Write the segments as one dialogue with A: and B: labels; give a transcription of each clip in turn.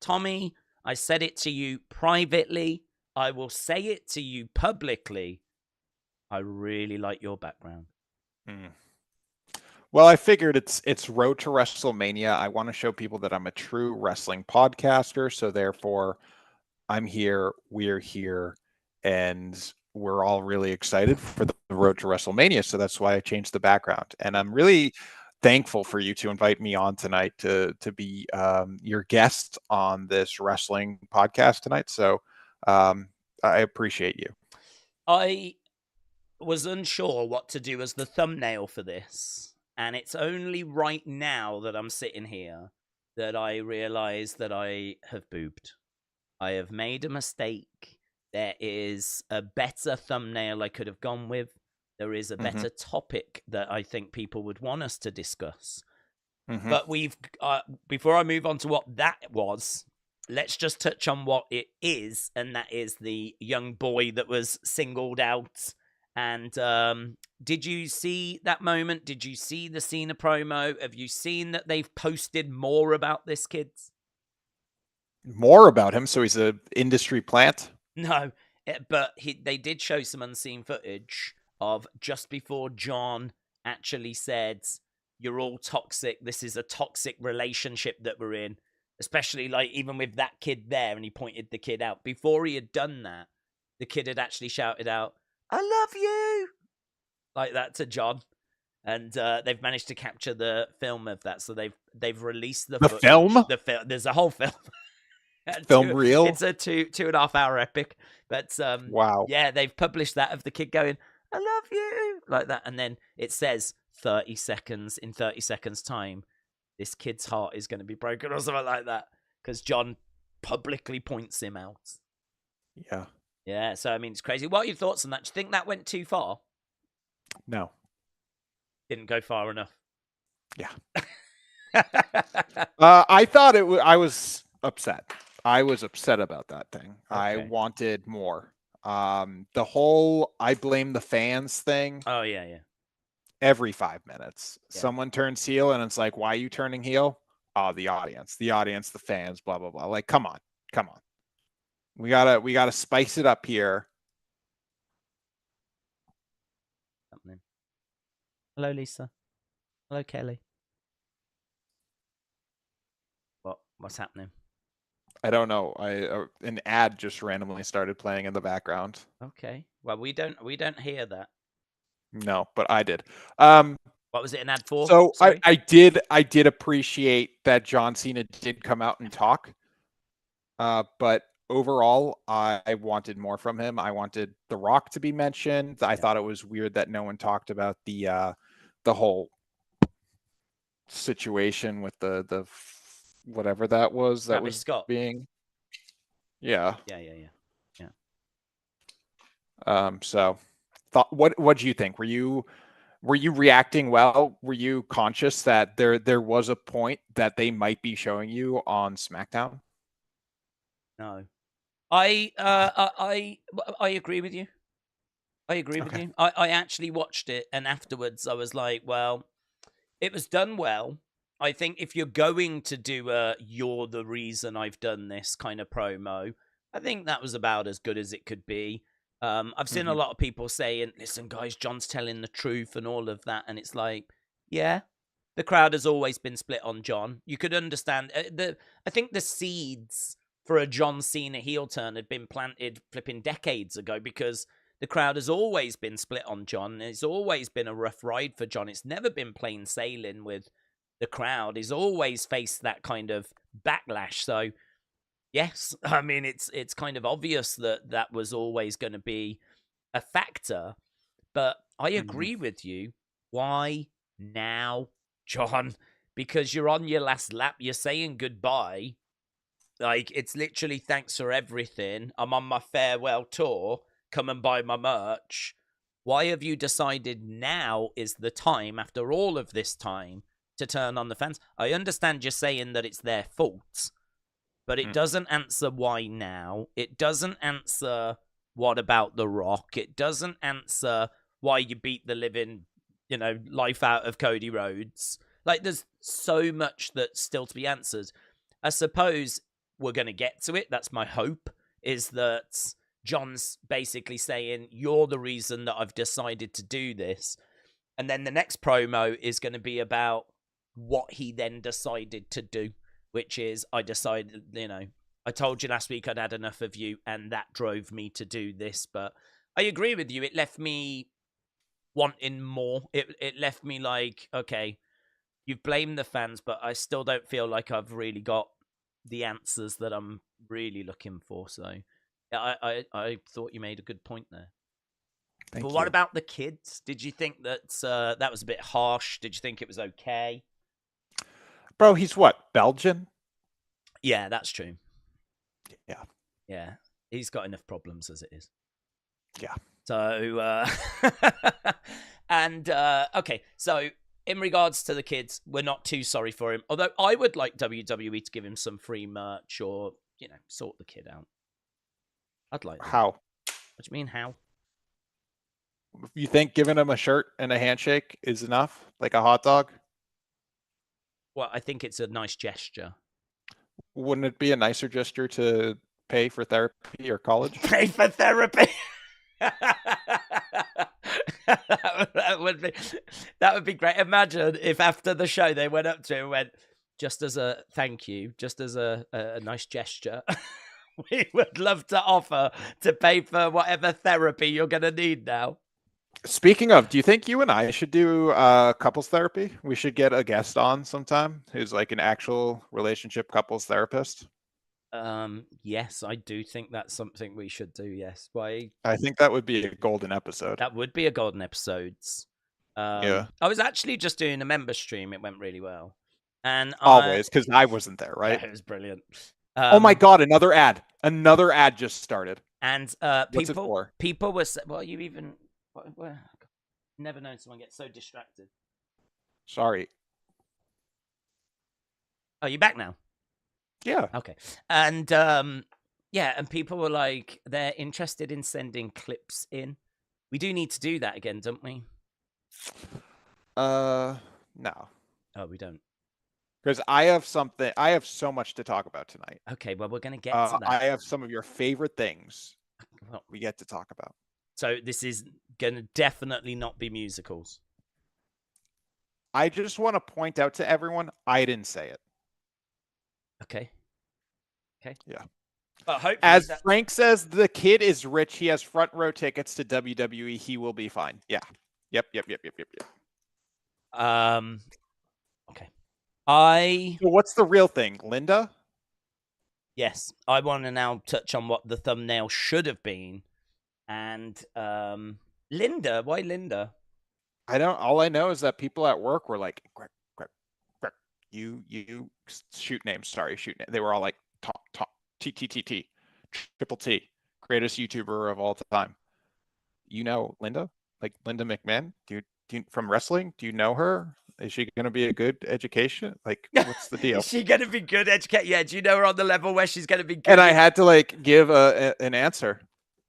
A: Tommy, I said it to you privately. I will say it to you publicly. I really like your background.
B: Well, I figured it's Road to WrestleMania. I want to show people that I'm a true wrestling podcaster, so therefore I'm here, we're here, and we're all really excited for the Road to WrestleMania. So that's why I changed the background. And I'm really thankful for you to invite me on tonight to be your guest on this wrestling podcast tonight. So I appreciate you.
A: I was unsure what to do as the thumbnail for this, and it's only right now that I'm sitting here that I realize that I have boobed. I have made a mistake. There is a better thumbnail I could have gone with. There is a better topic that I think people would want us to discuss. But we've before I move on to what that was, let's just touch on what it is, and that is the young boy that was singled out. And did you see that moment? Did you see the Cena promo? Have you seen that they've posted more about this kid?
B: More about him, so he's an industry plant?
A: No, but they did show some unseen footage of just before John actually said, "You're all toxic. This is a toxic relationship that we're in." Especially like even with that kid there, and he pointed the kid out. Before he had done that, the kid had actually shouted out, "I love you," like that to John. And they've managed to capture the film of that, so they've released the footage.
B: Film.
A: There's a whole film.
B: Film reel.
A: It's a 2.5 hour epic, but
B: wow.
A: Yeah, they've published that of the kid going, "I love you," like that, and then it says 30 seconds. In 30 seconds time, this kid's heart is going to be broken or something like that, because John publicly points him out. Yeah. So I mean, it's crazy. What are your thoughts on that? Do you think that went too far?
B: No.
A: Didn't go far enough.
B: Yeah. I thought it. I was upset. I was upset about that thing. Okay. I wanted more. The whole "I blame the fans" thing.
A: Oh yeah.
B: Every 5 minutes, someone turns heel, and it's like, why are you turning heel? Oh, the audience, the fans, blah blah blah. Like, come on. We gotta spice it up here.
A: Hello, Lisa. Hello, Kelly. What's happening?
B: I don't know. An ad just randomly started playing in the background.
A: Okay. Well, we don't hear that.
B: No, but I did.
A: What was it an ad for?
B: So I did appreciate that John Cena did come out and talk. But overall, I wanted more from him. I wanted The Rock to be mentioned. I thought it was weird that no one talked about the whole situation with the whatever that was that was
A: Scott
B: being.
A: Yeah.
B: So what do you think? Were you reacting well? Were you conscious that there was a point that they might be showing you on SmackDown?
A: No. I agree with you. I agree with you. I actually watched it, and afterwards I was like, well, it was done well. I think if you're going to do a "you're the reason I've done this" kind of promo, I think that was about as good as it could be. I've seen a lot of people saying, "Listen, guys, John's telling the truth" and all of that, and it's like, yeah, the crowd has always been split on John. You could understand I think the seeds for a John Cena heel turn had been planted flipping decades ago, because the crowd has always been split on John. It's always been a rough ride for John. It's never been plain sailing with the crowd. He's always faced that kind of backlash. So, yes, I mean, it's kind of obvious that was always going to be a factor. But I agree with you. Why now, John? Because you're on your last lap. You're saying goodbye. Like, it's literally thanks for everything. I'm on my farewell tour. Come and buy my merch. Why have you decided now is the time, after all of this time, to turn on the fans? I understand you're saying that it's their fault, but it doesn't answer why now. It doesn't answer what about The Rock. It doesn't answer why you beat the living, life out of Cody Rhodes. Like, there's so much that's still to be answered. I suppose we're going to get to it. That's my hope, is that John's basically saying, you're the reason that I've decided to do this. And then the next promo is going to be about what he then decided to do, which is, I decided, I told you last week I'd had enough of you, and that drove me to do this. But I agree with you. It left me wanting more. It left me like, okay, you've blamed the fans, but I still don't feel like I've really got the answers that I'm really looking for. So I thought you made a good point there.
B: Thank
A: But
B: you.
A: what about the kids? Did you think that that was a bit harsh? Did you think it was okay?
B: Bro, he's what, Belgian?
A: Yeah, that's true.
B: Yeah.
A: Yeah. He's got enough problems as it is.
B: Yeah.
A: So, and, okay. So, in regards to the kids, we're not too sorry for him. Although I would like WWE to give him some free merch or, sort the kid out. I'd like that.
B: How?
A: What do you mean, how?
B: You think giving him a shirt and a handshake is enough? Like a hot dog?
A: Well, I think it's a nice gesture.
B: Wouldn't it be a nicer gesture to pay for therapy or college?
A: Pay for therapy. that would be great. Imagine if after the show they went up to him and went, just as a thank you, just as a nice gesture, we would love to offer to pay for whatever therapy you're going to need now.
B: Speaking of, do you think you and I should do couples therapy? We should get a guest on sometime who's like an actual relationship couples therapist.
A: Yes, I do think that's something we should do. Yes, why?
B: I think that would be a golden episode.
A: That would be a golden episode.
B: Yeah.
A: I was actually just doing a member stream. It went really well, and
B: always because I wasn't there, right?
A: Yeah, it was brilliant.
B: Oh my god, another ad! Another ad just started.
A: And
B: What's it for?
A: People were well. You even never known someone get so distracted.
B: Sorry.
A: Oh, you back now?
B: Yeah.
A: Okay. And yeah, and people were like, they're interested in sending clips in. We do need to do that again, don't we?
B: No.
A: Oh, we don't.
B: Because I have so much to talk about tonight.
A: Okay, well, we're going to get to that.
B: I have some of your favorite things we get to talk about.
A: So this is going to definitely not be musicals.
B: I just want to point out to everyone, I didn't say it.
A: Okay.
B: Yeah.
A: As
B: Frank says, the kid is rich. He has front row tickets to WWE. He will be fine. Yeah. Yep.
A: Okay.
B: So what's the real thing, Linda?
A: Yes, I want to now touch on what the thumbnail should have been, and Linda. Why Linda?
B: I don't. All I know is that people at work were like, "You shoot names. Sorry, shoot names." They were all like, T Triple T, greatest YouTuber of all time. You know Linda, like Linda McMahon? Do you from wrestling? Do you know her? Is she going to be a good education? Like, what's the deal?
A: Is she going to be good education? Yeah, do you know her on the level where she's going to be good?
B: And I had to like give an answer.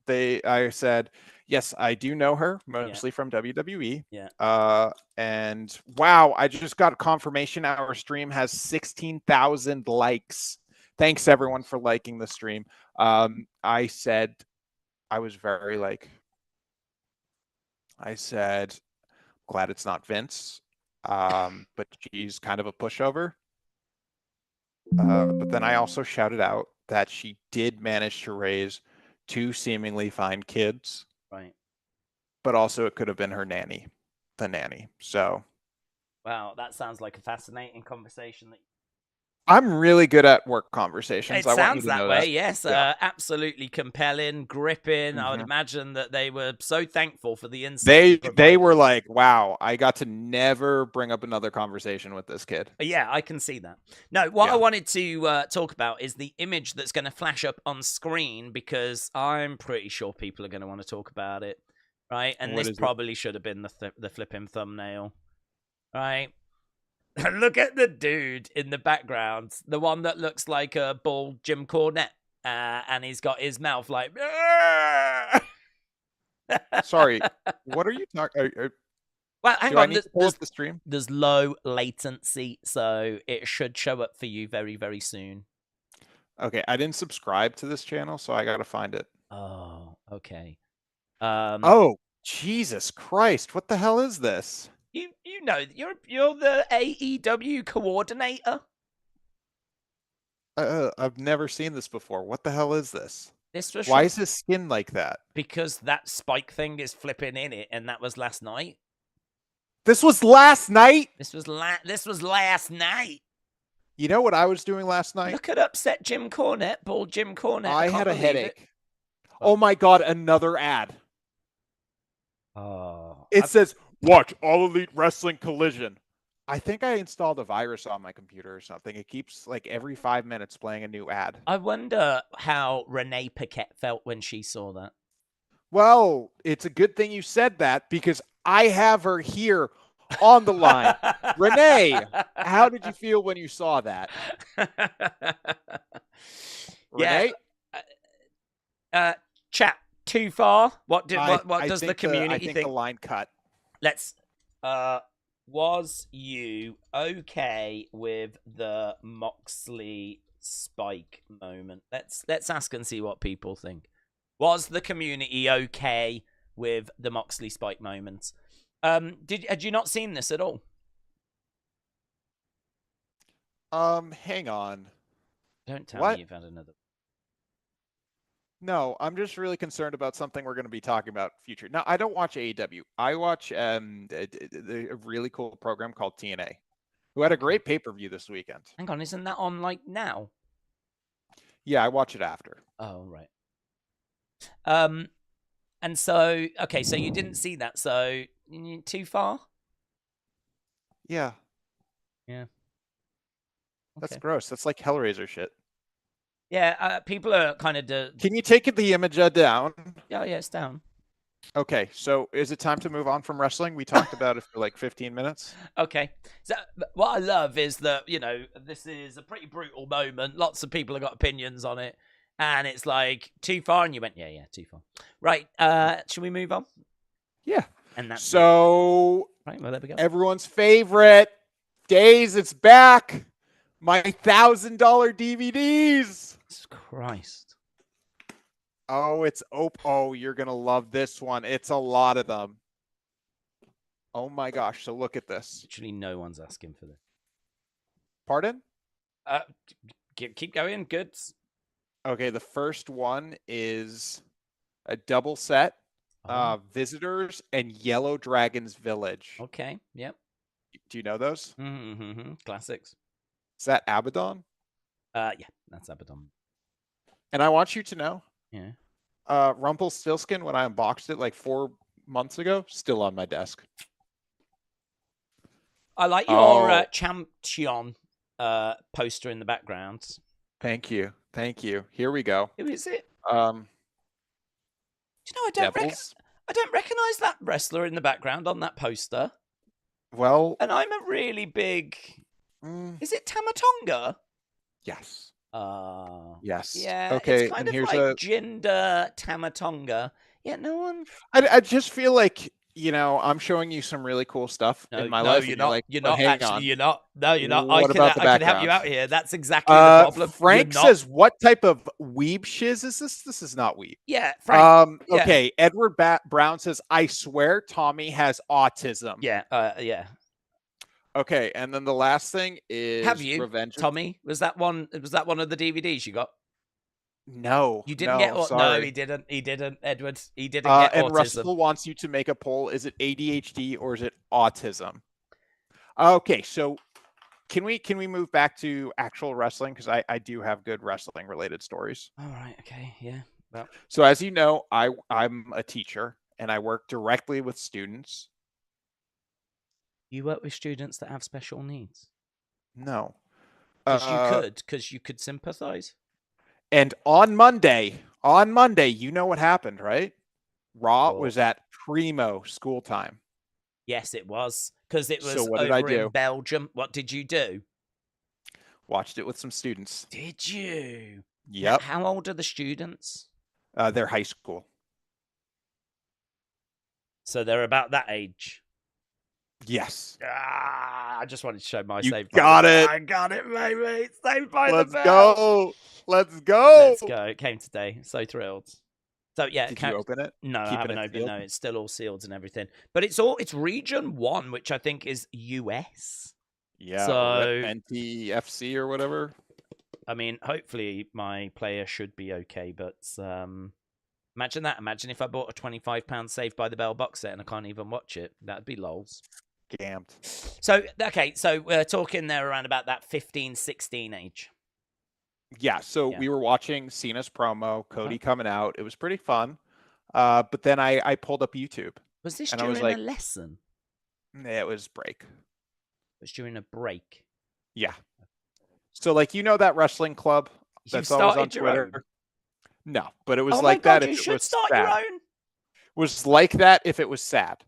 B: I said, yes, I do know her, mostly from WWE.
A: Yeah.
B: And wow, I just got confirmation our stream has 16,000 likes. Thanks everyone for liking the stream. I said, glad it's not Vince. But she's kind of a pushover. But then I also shouted out that she did manage to raise 2 seemingly fine kids.
A: Right.
B: But also it could have been her nanny, the nanny. So.
A: Wow, that sounds like a fascinating conversation.
B: I'm really good at work conversations.
A: It sounds that way, yes. Yeah. Absolutely compelling, gripping. I would imagine that they were so thankful for the insight.
B: They were like, wow, I got to never bring up another conversation with this kid.
A: Yeah, I can see that. No, what I wanted to talk about is the image that's going to flash up on screen, because I'm pretty sure people are going to want to talk about it, right? And this probably should have been the flipping thumbnail, right? Look at the dude in the background, the one that looks like a bald Jim Cornette, and he's got his mouth like.
B: Sorry, what are you talking?
A: Well, hang on.
B: The stream?
A: There's low latency, so it should show up for you very, very soon.
B: Okay, I didn't subscribe to this channel, so I gotta find it.
A: Oh, okay.
B: Oh, Jesus Christ! What the hell is this?
A: You know you're the AEW coordinator.
B: I've never seen this before. What the hell is this?
A: This was
B: Why
A: from
B: is his skin like that?
A: because that spike thing is flipping in it, and that was last night.
B: This was last night.
A: This was last night.
B: You know what I was doing last night?
A: Look at upset Jim Cornette, bald Jim Cornette. I
B: I
A: can't
B: had a
A: believe it.
B: headache. Oh my God, another ad.
A: Oh,
B: It says, watch All Elite Wrestling Collision. I think I installed a virus on my computer or something. It keeps like every 5 minutes playing a new ad.
A: I wonder how Renee Paquette felt when she saw that.
B: Well, it's a good thing you said that because I have her here on the line. Renee, how did you feel when you saw that? Renee?
A: Chat too far. What does the
B: I
A: community
B: think
A: think?
B: the line cut.
A: Let's. Was you okay with the Moxley spike moment? Let's ask and see what people think. Was the community okay with the Moxley spike moments? Had you not seen this at all?
B: Hang on.
A: Don't tell
B: What?
A: me you've had another.
B: No, I'm just really concerned about something we're going to be talking about in future. Now, I don't watch AEW. I watch a really cool program called TNA, who had a great pay-per-view this weekend.
A: Hang on, isn't that on like now?
B: Yeah, I watch it after.
A: Oh, right. And so, okay, so you didn't see that, so too far?
B: Yeah.
A: Yeah.
B: That's
A: Okay.
B: gross. That's like Hellraiser shit.
A: Yeah, people are kind of...
B: Can you take the image down?
A: Yeah, it's down.
B: Okay, so is it time to move on from wrestling? We talked about it for like 15 minutes.
A: Okay. So what I love is that, this is a pretty brutal moment. Lots of people have got opinions on it. And it's like, too far? And you went, yeah, too far. Right. Should we move on?
B: Yeah.
A: And that's
B: so...
A: Right, well, there we go.
B: Everyone's favorite. Daze, it's back. My $1,000 DVDs.
A: Jesus Christ.
B: Oh, oh, you're going to love this one. It's a lot of them. Oh my gosh. So look at this.
A: Literally no one's asking for this.
B: Pardon?
A: Keep going. Good.
B: Okay, the first one is a double set. Visitors and Yellow Dragons Village.
A: Okay, yep.
B: Do you know those?
A: Mm-hmm. Classics.
B: Is that Abaddon?
A: Yeah, that's Abaddon.
B: And I want you to know,
A: yeah,
B: Rumpelstiltskin, when I unboxed it like 4 months ago, still on my desk.
A: I like your champion poster in the background.
B: Thank you. Here we go.
A: Who is it? I don't recognize that wrestler in the background on that poster.
B: Well,
A: and I'm a really big. Is it Tamatonga?
B: Yes.
A: Yes.
B: Yeah.
A: Okay. It's kind of like Jinder Tamatonga. Yeah. No one.
B: I just feel like I'm showing you some really cool stuff in my life.
A: You're not.
B: Like,
A: you're not actually. You're not. No, you're not.
B: What about the
A: I can help you out here. That's exactly the problem.
B: Frank says, "What type of weeb shiz is this? This is not weeb."
A: Yeah, Frank.
B: Okay. Edward Brown says, "I swear Tommy has autism."
A: Yeah. Yeah.
B: Okay, and then the last thing is
A: Have you,
B: Revenge.
A: Tommy? Was that one of the DVDs you got?
B: No,
A: you didn't get.
B: Sorry.
A: No, he didn't. He didn't. Edward, he didn't get
B: and
A: autism.
B: Russell wants you to make a poll: is it ADHD or is it autism? Okay, so can we move back to actual wrestling, because I do have good wrestling related stories.
A: All right. Okay. Yeah. Well.
B: So as you know, I'm a teacher and I work directly with students.
A: You work with students that have special needs?
B: No.
A: Because you could sympathize.
B: And on Monday, you know what happened, right? Raw was at primo school time.
A: Yes, it was. Because it was
B: so what did I do?
A: In Belgium. What did you do?
B: Watched it with some students.
A: Did you?
B: Yep.
A: How old are the students?
B: They're high school.
A: So they're about that age.
B: Yes.
A: I just wanted to show my
B: You
A: Saved by
B: got
A: the
B: it.
A: I got it, baby. Saved by the
B: Let's
A: Bell.
B: go. Let's go.
A: Let's go. It came today. So thrilled. So yeah,
B: Did you open it?
A: No, I
B: Keeping
A: haven't
B: it
A: opened.
B: sealed?
A: No, it's still all sealed and everything. But it's region 1, which I think is US.
B: Yeah,
A: So
B: RIP NTFC or whatever.
A: I mean, hopefully my player should be okay. But imagine that. Imagine if I bought a £25 Saved by the Bell box set and I can't even watch it. That'd be lols.
B: Scammed.
A: So okay, so we're talking there around about that 15, 16 age.
B: Yeah, so
A: Yeah.
B: we were watching Cena's promo, Cody coming out. It was pretty fun. But then I pulled up YouTube.
A: Was this
B: and I
A: during
B: was like,
A: a lesson?
B: It was break.
A: It was during a break.
B: Yeah. So like that wrestling club that's always on Twitter?
A: Own?
B: No, but it was
A: Oh
B: like
A: my God,
B: that
A: you
B: if it
A: should
B: was
A: start
B: sad.
A: your own.
B: Was like that if it was sad.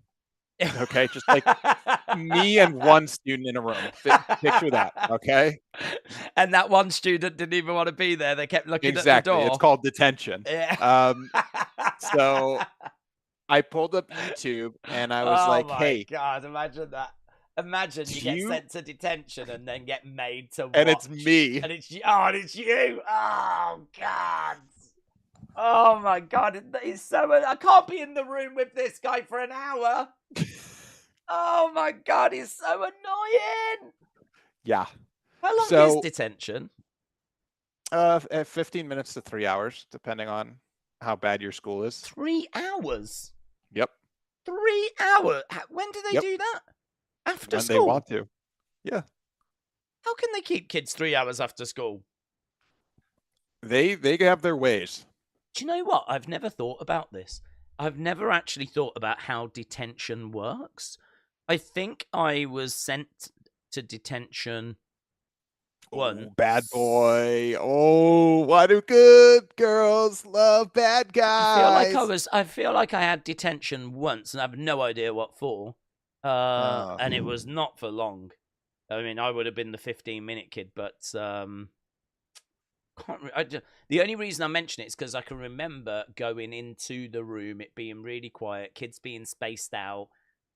B: Okay, just like me and one student in a room. Picture that, okay?
A: And that one student didn't even want to be there. They kept looking
B: Exactly.
A: at the door.
B: It's called detention.
A: Yeah.
B: So I pulled up YouTube and I was like, hey.
A: Oh my God, imagine that. Imagine you get sent to detention and then get made to watch.
B: And it's me.
A: And it's you. Oh, and it's you. Oh, God. Oh, my God. It's so... I can't be in the room with this guy for an hour. Oh, my God. He's so annoying.
B: Yeah.
A: How long is detention?
B: 15 minutes to 3 hours, depending on how bad your school is.
A: 3 hours?
B: Yep.
A: 3 hours? When do they do that? After school?
B: When they want to. Yeah.
A: How can they keep kids 3 hours after school?
B: They have their ways.
A: Do you know what? I've never thought about this. I've never actually thought about how detention works. I think I was sent to detention once.
B: Oh, bad boy. Oh, why do good girls love bad guys?
A: I feel like I had detention once and I have no idea what for. And it was not for long. I mean, I would have been the 15-minute kid, but the only reason I mention it is because I can remember going into the room, it being really quiet, kids being spaced out,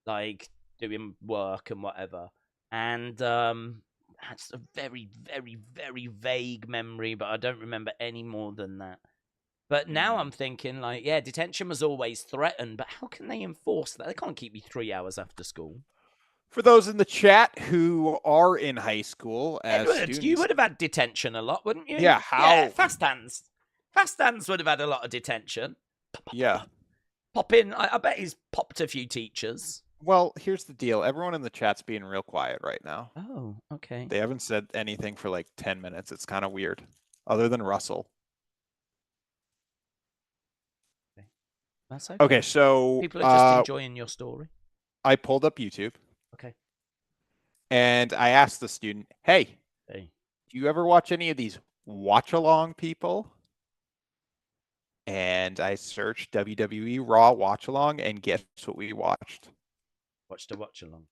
A: like doing work and whatever. And that's a very, very, very vague memory, but I don't remember any more than that. But now I'm thinking, like, yeah, detention was always threatened, but how can they enforce that? They can't keep me 3 hours after school.
B: For those in the chat who are in high school as
A: Edward,
B: students,
A: you would have had detention a lot, wouldn't you?
B: Yeah, how?
A: Yeah, fast hands. Fast hands would have had a lot of detention.
B: Yeah.
A: Pop in. I bet he's popped a few teachers.
B: Well, here's the deal. Everyone in the chat's being real quiet right now.
A: Oh, okay.
B: They haven't said anything for like 10 minutes. It's kind of weird. Other than Russell.
A: Okay. That's okay.
B: Okay, so
A: people are just enjoying your story.
B: I pulled up YouTube.
A: Okay.
B: And I asked the student, hey, do you ever watch any of these watch-along people? And I searched WWE Raw watch-along, and guess what we watched?
A: Watched a watch-along.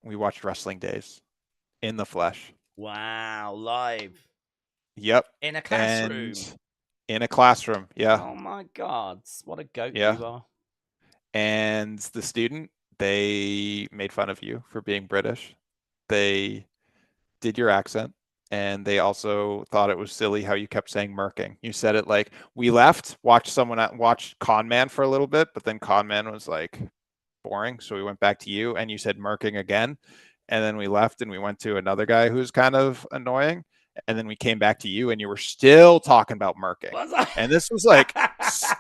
B: We watched Wrestling Daze in the flesh.
A: Wow, live.
B: Yep.
A: In a classroom.
B: And in a classroom, yeah.
A: Oh my God, what a goat
B: you
A: are.
B: And the student, they made fun of you for being British. They did your accent. And they also thought it was silly how you kept saying murking. You said it like, we left, watched Con Man for a little bit, but then Con Man was like boring. So we went back to you and you said murking again. And then we left and we went to another guy who's kind of annoying. And then we came back to you and you were still talking about murking. And this was like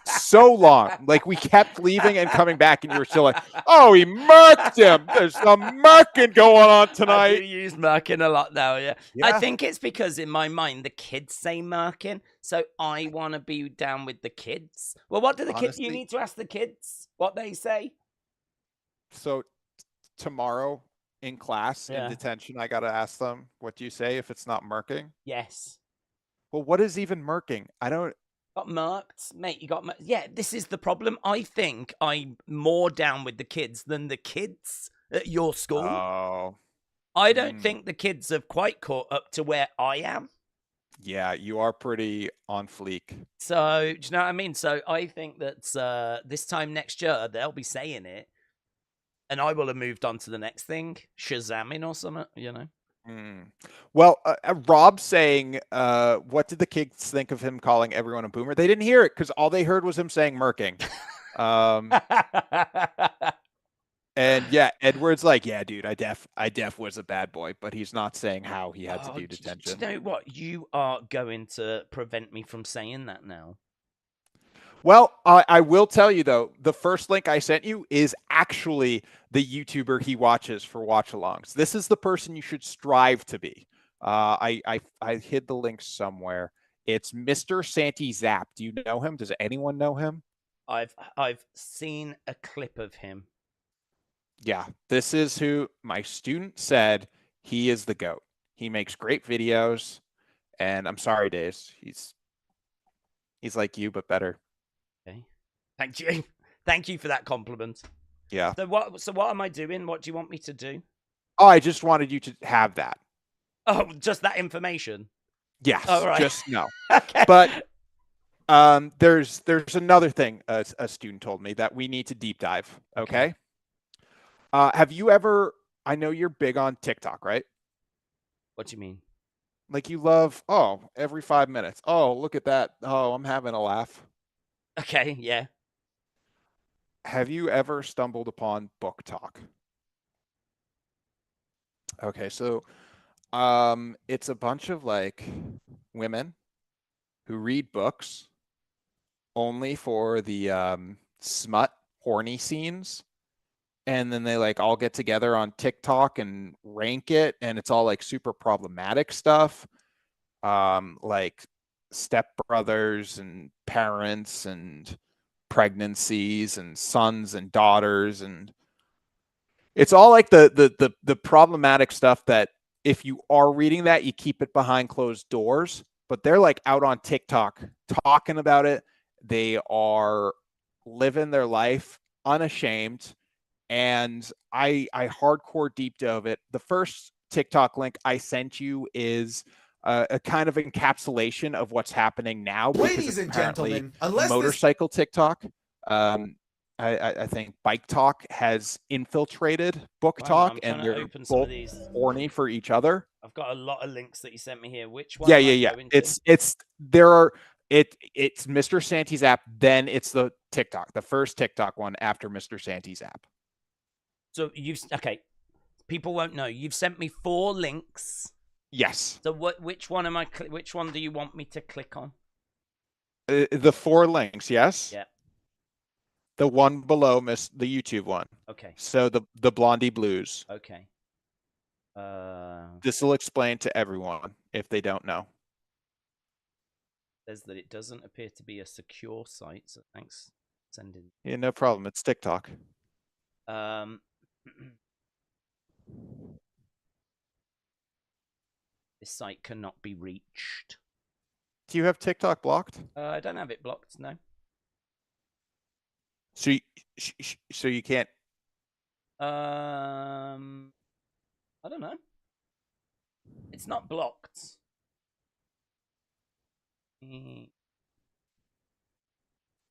B: so long. Like we kept leaving and coming back and you were still like, oh, he murked him. There's some murking going on tonight.
A: I do use murking a lot now, yeah. I think it's because in my mind, the kids say murking. So I want to be down with the kids. Well, what do the kids, you need to ask the kids what they say.
B: So tomorrow, in class, in detention, I got to ask them, what do you say if it's not murking?
A: Yes.
B: Well, what is even murking? I don't...
A: Got murked? Mate, you got murked. Yeah, this is the problem. I think I'm more down with the kids than the kids at your school.
B: Oh.
A: I don't think the kids have quite caught up to where I am.
B: Yeah, you are pretty on fleek.
A: So, do you know what I mean? So I think that this time next year, they'll be saying it. and I will have moved on to the next thing, Shazamming or something,
B: Well, Rob saying, what did the kids think of him calling everyone a boomer? They didn't hear it because all they heard was him saying "merking." And yeah, Edward's like, yeah, dude, I def was a bad boy, but he's not saying how he had to do detention.
A: Do you know what? You are going to prevent me from saying that now.
B: Well, I will tell you though, the first link I sent you is actually the YouTuber he watches for watchalongs. This is the person you should strive to be. I hid the link somewhere. It's Mr. Santi Zap. Do you know him? Does anyone know him?
A: I've seen a clip of him.
B: Yeah, this is who my student said he is the GOAT. He makes great videos, and I'm sorry, Daze. He's like you, but better.
A: Okay. Thank you. Thank you for that compliment.
B: Yeah.
A: So what am I doing? What do you want me to do?
B: Oh, I just wanted you to have that.
A: Oh, just that information.
B: Yes.
A: Oh, right.
B: Just no.
A: Okay.
B: But there's another thing a student told me that we need to deep dive. Okay. Have you ever? I know you're big on TikTok, right?
A: What do you mean?
B: Like you love, every 5 minutes. Oh, look at that. Oh, I'm having a laugh.
A: Okay, yeah.
B: Have you ever stumbled upon BookTok? Okay, so it's a bunch of like women who read books only for the smut horny scenes, and then they like all get together on TikTok and rank it, and it's all like super problematic stuff, like stepbrothers and parents and pregnancies and sons and daughters, and it's all like the problematic stuff that if you are reading that, you keep it behind closed doors, but they're like out on TikTok talking about it. They are living their life unashamed. And I hardcore deep dove it. The first TikTok link I sent you is a kind of encapsulation of what's happening now.
C: Ladies and gentlemen, unless
B: motorcycle TikTok, I think Bike Talk has infiltrated Book Talk, and they're both horny for each other.
A: I've got a lot of links that you sent me here. Which one?
B: Yeah. It's Mr. Santi's app, then it's the TikTok, the first TikTok one after Mr. Santi's app.
A: So okay. People won't know. You've sent me 4 links.
B: Yes.
A: So which one which one do you want me to click on?
B: The 4 links, yes?
A: Yeah.
B: The one below the YouTube one.
A: Okay.
B: So the Blondie Blues.
A: Okay.
B: This will explain to everyone if they don't know.
A: Says that it doesn't appear to be a secure site, so thanks for sending.
B: Yeah, no problem. It's TikTok.
A: This site cannot be reached.
B: Do you have TikTok blocked?
A: I don't have it blocked, no.
B: So you can't.
A: I don't know. It's not blocked. It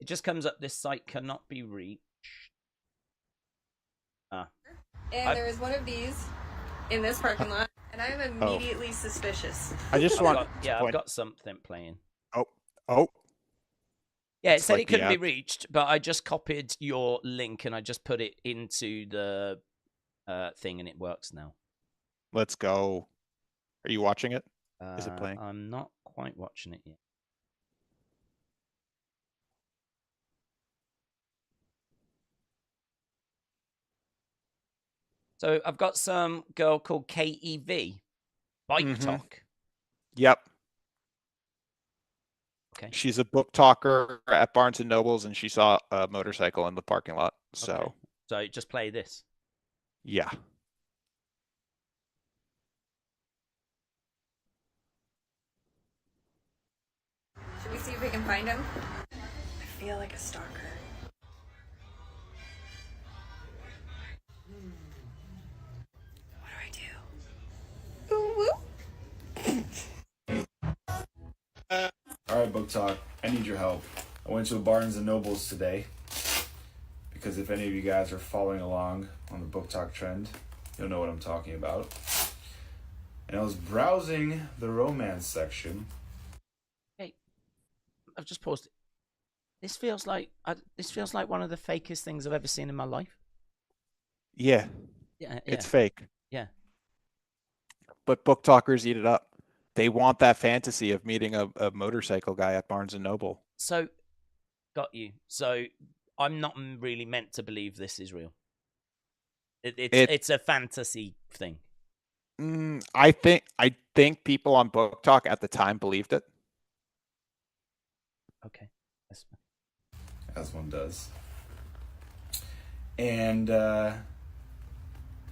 A: just comes up. This site cannot be reached.
D: And there is one of these in this parking lot, and I am immediately suspicious.
B: I just want.
A: I've got something playing.
B: Oh.
A: Yeah, it said it couldn't be reached, but I just copied your link and I just put it into the thing, and it works now.
B: Let's go. Are you watching it? Is it playing?
A: I'm not quite watching it yet. So I've got some girl called KEV, Bike Talk.
B: Yep.
A: Okay.
B: She's a book talker at Barnes and Nobles, and she saw a motorcycle in the parking lot. So
A: just play this.
B: Yeah.
D: Should we see if we can find him? I feel like a stalker. What do I do? Ooh,
C: All right, Book Talk. I need your help. I went to a Barnes and Nobles today
E: because if any of you guys are following along on the BookTok trend, you'll know what I'm talking about. And I was browsing the romance section.
A: Hey, I've just paused. This feels like one of the fakest things I've ever seen in my life.
B: Yeah,
A: Yeah,
B: it's fake.
A: Yeah.
B: But book talkers eat it up. They want that fantasy of meeting a motorcycle guy at Barnes and Noble.
A: So, got you. So, I'm not really meant to believe this is real. It's a fantasy thing.
B: I think people on BookTok at the time believed it.
A: Okay.
E: As one does. And I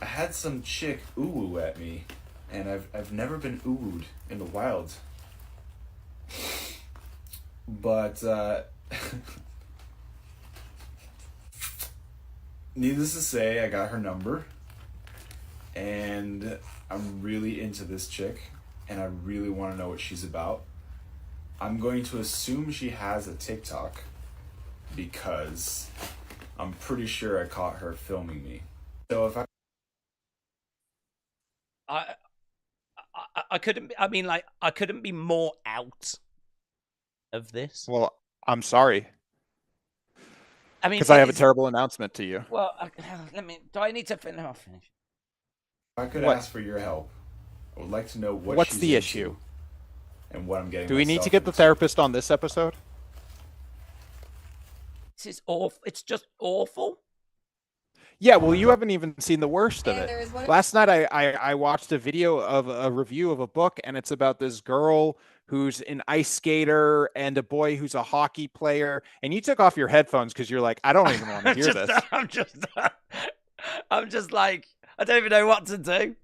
E: had some chick ooh at me, and I've never been oohed in the wild. But needless to say, I got her number, and I'm really into this chick, and I really want to know what she's about. I'm going to assume she has a TikTok, because I'm pretty sure I caught her filming me. So if
A: I couldn't. I mean, like, I couldn't be more out of this.
B: Well, I'm sorry.
A: I mean,
B: because I have a terrible announcement to you.
A: Well, let me. Do I need to finish? I'll finish.
E: If I could ask for your help, I would like to know
B: what's
E: she's
B: the
E: into
B: issue
E: and what I'm getting.
B: Do we need to get the therapist on this episode?
A: This is awful. It's just awful.
B: Yeah, well, you haven't even seen the worst of it. Last night I watched a video of a review of a book, and it's about this girl who's an ice skater and a boy who's a hockey player. And you took off your headphones because you're like, I don't even want to hear this.
A: I'm just like, I don't even know what to do.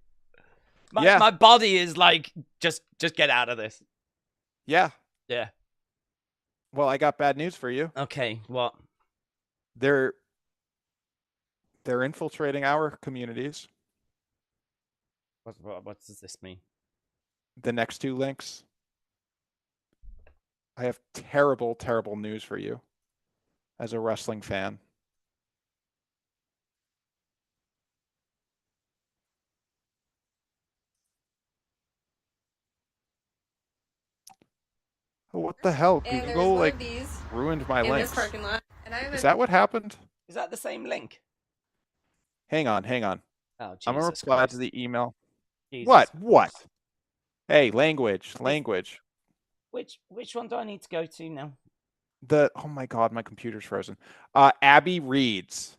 A: My body is like, just get out of this.
B: Yeah.
A: Yeah.
B: Well, I got bad news for you.
A: Okay, what?
B: They're infiltrating our communities.
A: What does this mean?
B: The next two links. I have terrible, terrible news for you as a wrestling fan. Oh, what the hell?
D: And
B: Google
D: like
B: ruined my
D: in
B: links.
D: this parking lot. And
B: Is that what happened?
A: Is that the same link?
B: Hang on.
A: Oh, Jesus
B: I'm gonna reply
A: Christ.
B: to the email.
A: Jesus
B: What?
A: Christ.
B: Hey, language.
A: Which one do I need to go to now?
B: Oh my God, my computer's frozen. Abby reads.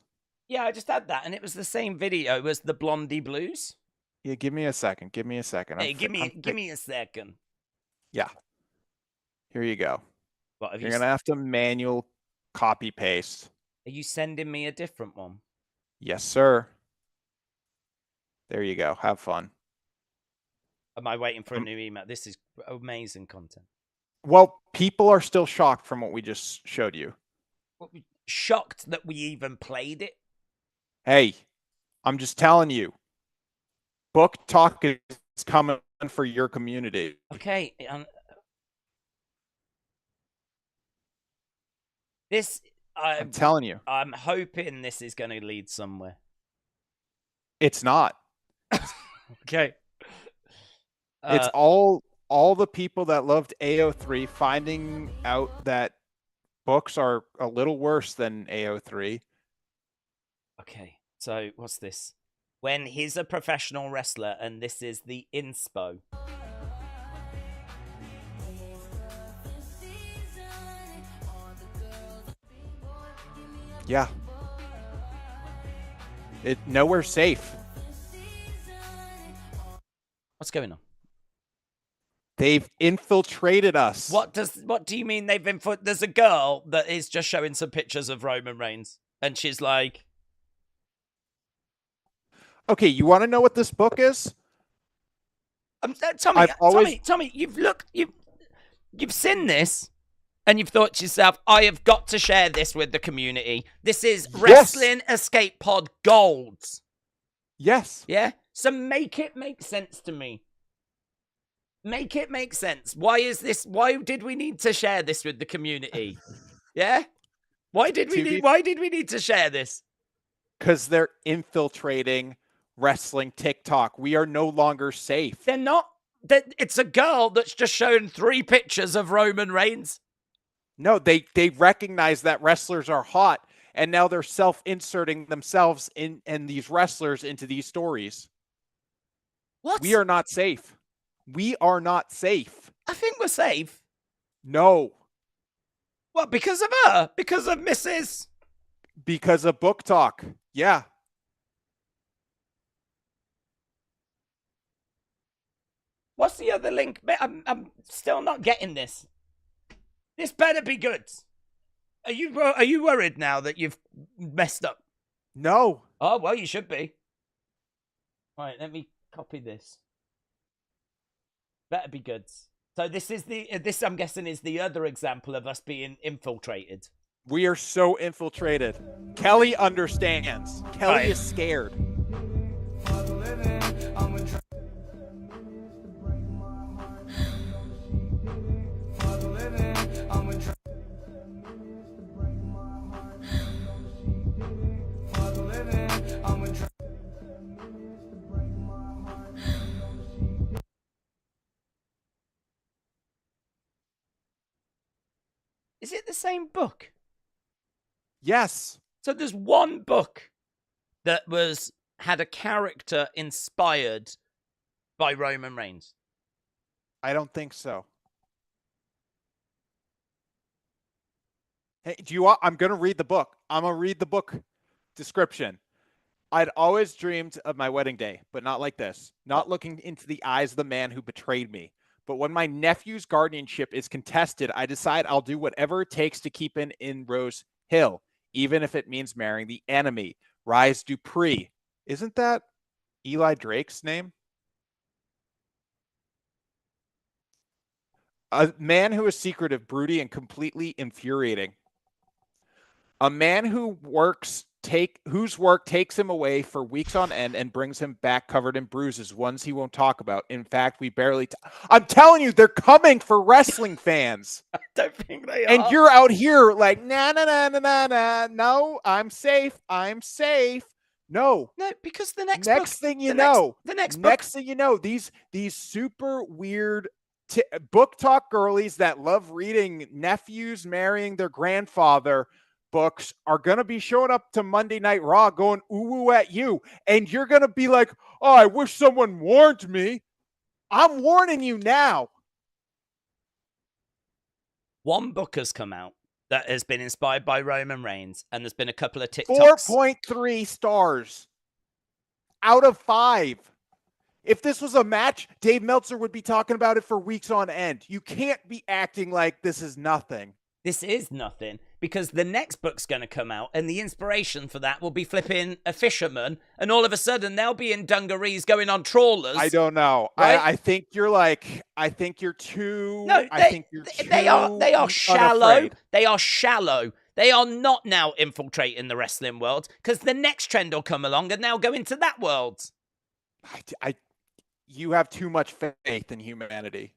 A: Yeah, I just had that, and it was the same video as the Blondie Blues.
B: Yeah, give me a second.
A: Hey, give me a second.
B: Yeah. Here you go.
A: What,
B: You're gonna have to manual copy paste.
A: Are you sending me a different one?
B: Yes, sir. There you go. Have fun.
A: Am I waiting for a new email? This is amazing content.
B: Well, people are still shocked from what we just showed you.
A: Shocked that we even played it?
B: Hey, I'm just telling you. BookTok is coming for your community.
A: Okay.
B: I'm telling you.
A: I'm hoping this is going to lead somewhere.
B: It's not.
A: Okay.
B: It's all the people that loved AO3 finding out that books are a little worse than AO3.
A: Okay, so what's this? When he's a professional wrestler, and this is the inspo.
B: Yeah. Nowhere safe.
A: What's going on?
B: They've infiltrated us.
A: What do you mean they've infiltrated? There's a girl that is just showing some pictures of Roman Reigns, and she's like,
B: okay, you want to know what this book is?
A: Tommy, you've seen this, and you've thought to yourself, I have got to share this with the community. This is Wrestling Escape Pod Golds.
B: Yes.
A: Yeah? So make it make sense to me. Make it make sense. Why did we need to share this with the community? Yeah? Why did we need to share this?
B: Because they're infiltrating wrestling TikTok. We are no longer safe.
A: They're not. It's a girl that's just shown 3 pictures of Roman Reigns.
B: No, they recognize that wrestlers are hot, and now they're self-inserting themselves and these wrestlers into these stories.
A: What?
B: We are not safe. We are not safe.
A: I think we're safe.
B: No.
A: What, because of her? Because of Mrs.
B: Because of BookTok. Yeah.
A: What's the other link? I'm still not getting this. This better be good. Are you worried now that you've messed up?
B: No.
A: Oh, well, you should be. All right, let me copy this. Better be good. So this is this I'm guessing is the other example of us being infiltrated.
B: We are so infiltrated. Kelly understands. Kelly is scared.
A: Is it the same book?
B: Yes.
A: So there's one book that had a character inspired by Roman Reigns.
B: I don't think so. Hey, do you want? I'm going to read the book. I'm going to read the book description. I'd always dreamed of my wedding day, but not like this. Not looking into the eyes of the man who betrayed me. But when my nephew's guardianship is contested, I decide I'll do whatever it takes to keep him in Rose Hill, even if it means marrying the enemy. Rise Dupree. Isn't that Eli Drake's name? A man who is secretive, broody, and completely infuriating. A man whose work takes him away for weeks on end and brings him back covered in bruises, ones he won't talk about. In fact, we barely... I'm telling you, they're coming for wrestling fans.
A: I don't think they are.
B: And you're out here like, nah. No, I'm safe. No.
A: No, because the next
B: thing you know, these super weird BookTok girlies that love reading nephews marrying their grandfather books are going to be showing up to Monday Night Raw going ooh at you. And you're going to be like, oh, I wish someone warned me. I'm warning you now.
A: One book has come out that has been inspired by Roman Reigns, and there's been a couple of TikToks.
B: 4.3 stars out of 5. If this was a match, Dave Meltzer would be talking about it for weeks on end. You can't be acting like this is nothing.
A: This is nothing, because the next book's going to come out, and the inspiration for that will be flipping a fisherman, and all of a sudden they'll be in dungarees going on trawlers.
B: I don't know.
A: Right?
B: I think you're too.
A: No, they are shallow.
B: Unafraid.
A: They are shallow. They are not now infiltrating the wrestling world, because the next trend will come along and they'll go into that world.
B: You have too much faith in humanity.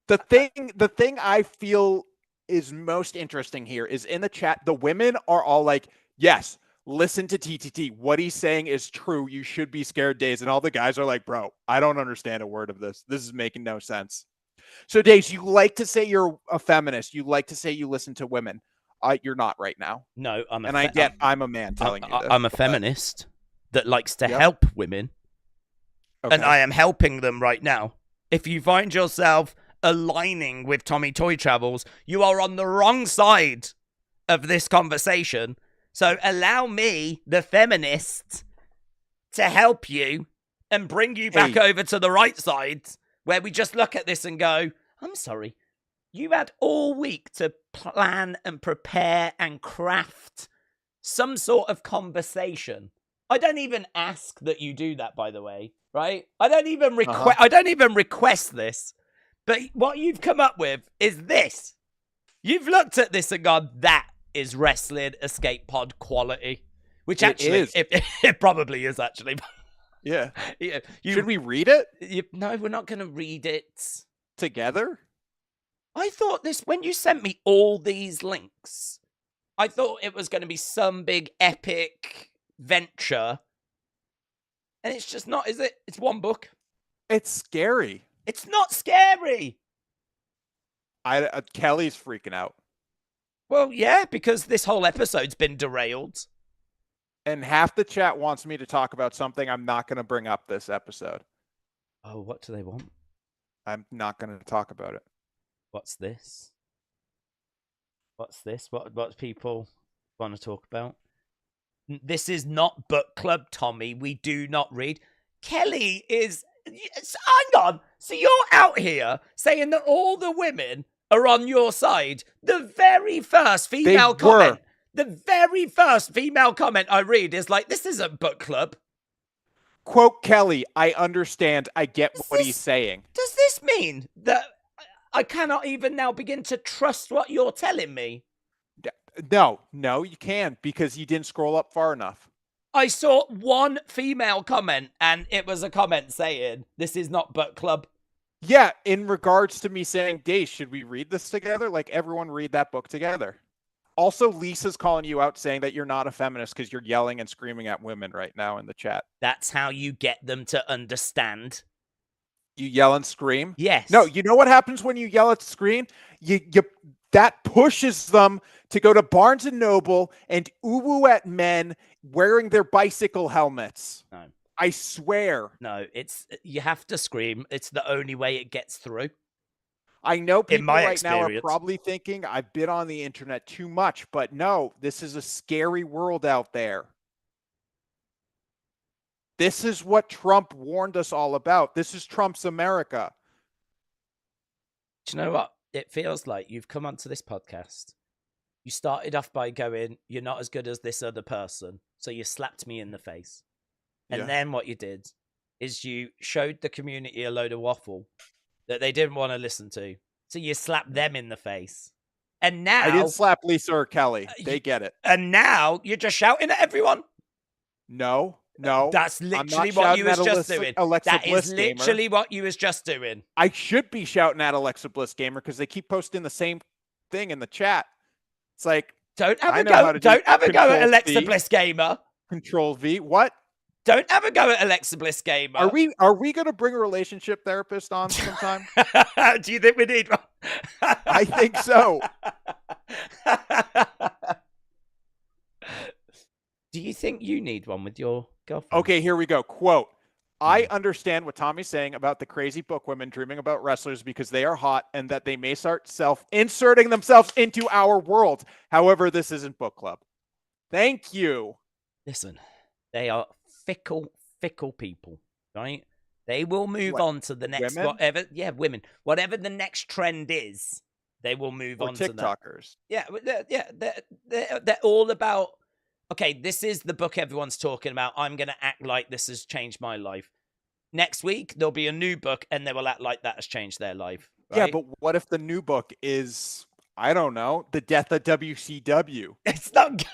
B: The thing I feel is most interesting here is in the chat, the women are all like, yes, listen to TTT. What he's saying is true. You should be scared, Daze. And all the guys are like, bro, I don't understand a word of this. This is making no sense. So, Daze, you like to say you're a feminist. You like to say you listen to women. You're not right now.
A: No, I'm
B: a man telling you this.
A: I'm a feminist that likes to help women.
B: Okay.
A: And I am helping them right now. If you find yourself aligning with Tommy Toy Travels, you are on the wrong side of this conversation. So allow me, the feminist, to help you and bring you back over to the right side, where we just look at this and go, I'm sorry, you had all week to plan and prepare and craft some sort of conversation. I don't even ask that you do that, by the way, right? I don't even request this. But what you've come up with is this. You've looked at this and gone, that is wrestling escape pod quality. Which actually, it probably is, actually.
B: Yeah. Should we read it?
A: No, we're not going to read it.
B: Together?
A: I thought this, when you sent me all these links I thought it was going to be some big epic venture. And it's just not, is it? It's one book.
B: It's scary.
A: It's not scary.
B: Kelly's freaking out.
A: Well, yeah, because this whole episode's been derailed.
B: And half the chat wants me to talk about something I'm not going to bring up this episode.
A: Oh, what do they want?
B: I'm not going to talk about it.
A: What's this? What's this? What people want to talk about? This is not book club, Tommy. We do not read. Kelly is... Hang on. So you're out here saying that all the women are on your side. The very first female comment... The very first female comment I read is like, this isn't book club.
B: Quote Kelly, I understand. I get what he's saying.
A: Does this mean that I cannot even now begin to trust what you're telling me?
B: No, you can't because you didn't scroll up far enough.
A: I saw one female comment and it was a comment saying, this is not book club.
B: Yeah, in regards to me saying, Daze, should we read this together? Like, everyone read that book together. Also, Lisa's calling you out saying that you're not a feminist because you're yelling and screaming at women right now in the chat.
A: That's how you get them to understand.
B: You yell and scream?
A: Yes.
B: No, you know what happens when you yell and scream? That pushes them to go to Barnes & Noble and uwu at men wearing their bicycle helmets.
A: No.
B: I swear.
A: No, you have to scream. It's the only way it gets through.
B: I know people right now are
A: experience.
B: probably thinking I've been on the internet too much, but no, this is a scary world out there. This is what Trump warned us all about. This is Trump's America.
A: Do you know what? It feels like you've come onto this podcast. You started off by going, you're not as good as this other person. So you slapped me in the face. And then what you did is you showed the community a load of waffle that they didn't want to listen to. So you slapped them in the face. And now...
B: I didn't slap Lisa or Kelly. They get it.
A: And now you're just shouting at everyone?
B: No.
A: That's literally what you was just doing. That is literally what you was just doing.
B: I should be shouting at Alexa Bliss Gamer because they keep posting the same thing in the chat. It's like...
A: Don't have a go. Don't have a go at Alexa Bliss Gamer.
B: Control V. What?
A: Don't have a go at Alexa Bliss Gamer.
B: Are we going to bring a relationship therapist on sometime?
A: Do you think we need one?
B: I think so.
A: Do you think you need one with your girlfriend?
B: Okay, here we go. Quote, I understand what Tommy's saying about the crazy book women dreaming about wrestlers because they are hot and that they may start self-inserting themselves into our world. However, this isn't book club. Thank you.
A: Listen, they are fickle people, right? They will move on to the next whatever. Yeah, women. Whatever the next trend is, they will move on to that.
B: TikTokers.
A: Yeah, they're all about. Okay, this is the book everyone's talking about. I'm going to act like this has changed my life. Next week there'll be a new book, and they will act like that has changed their life. Right?
B: Yeah, but what if the new book is, I don't know, the death of WCW?
A: It's not.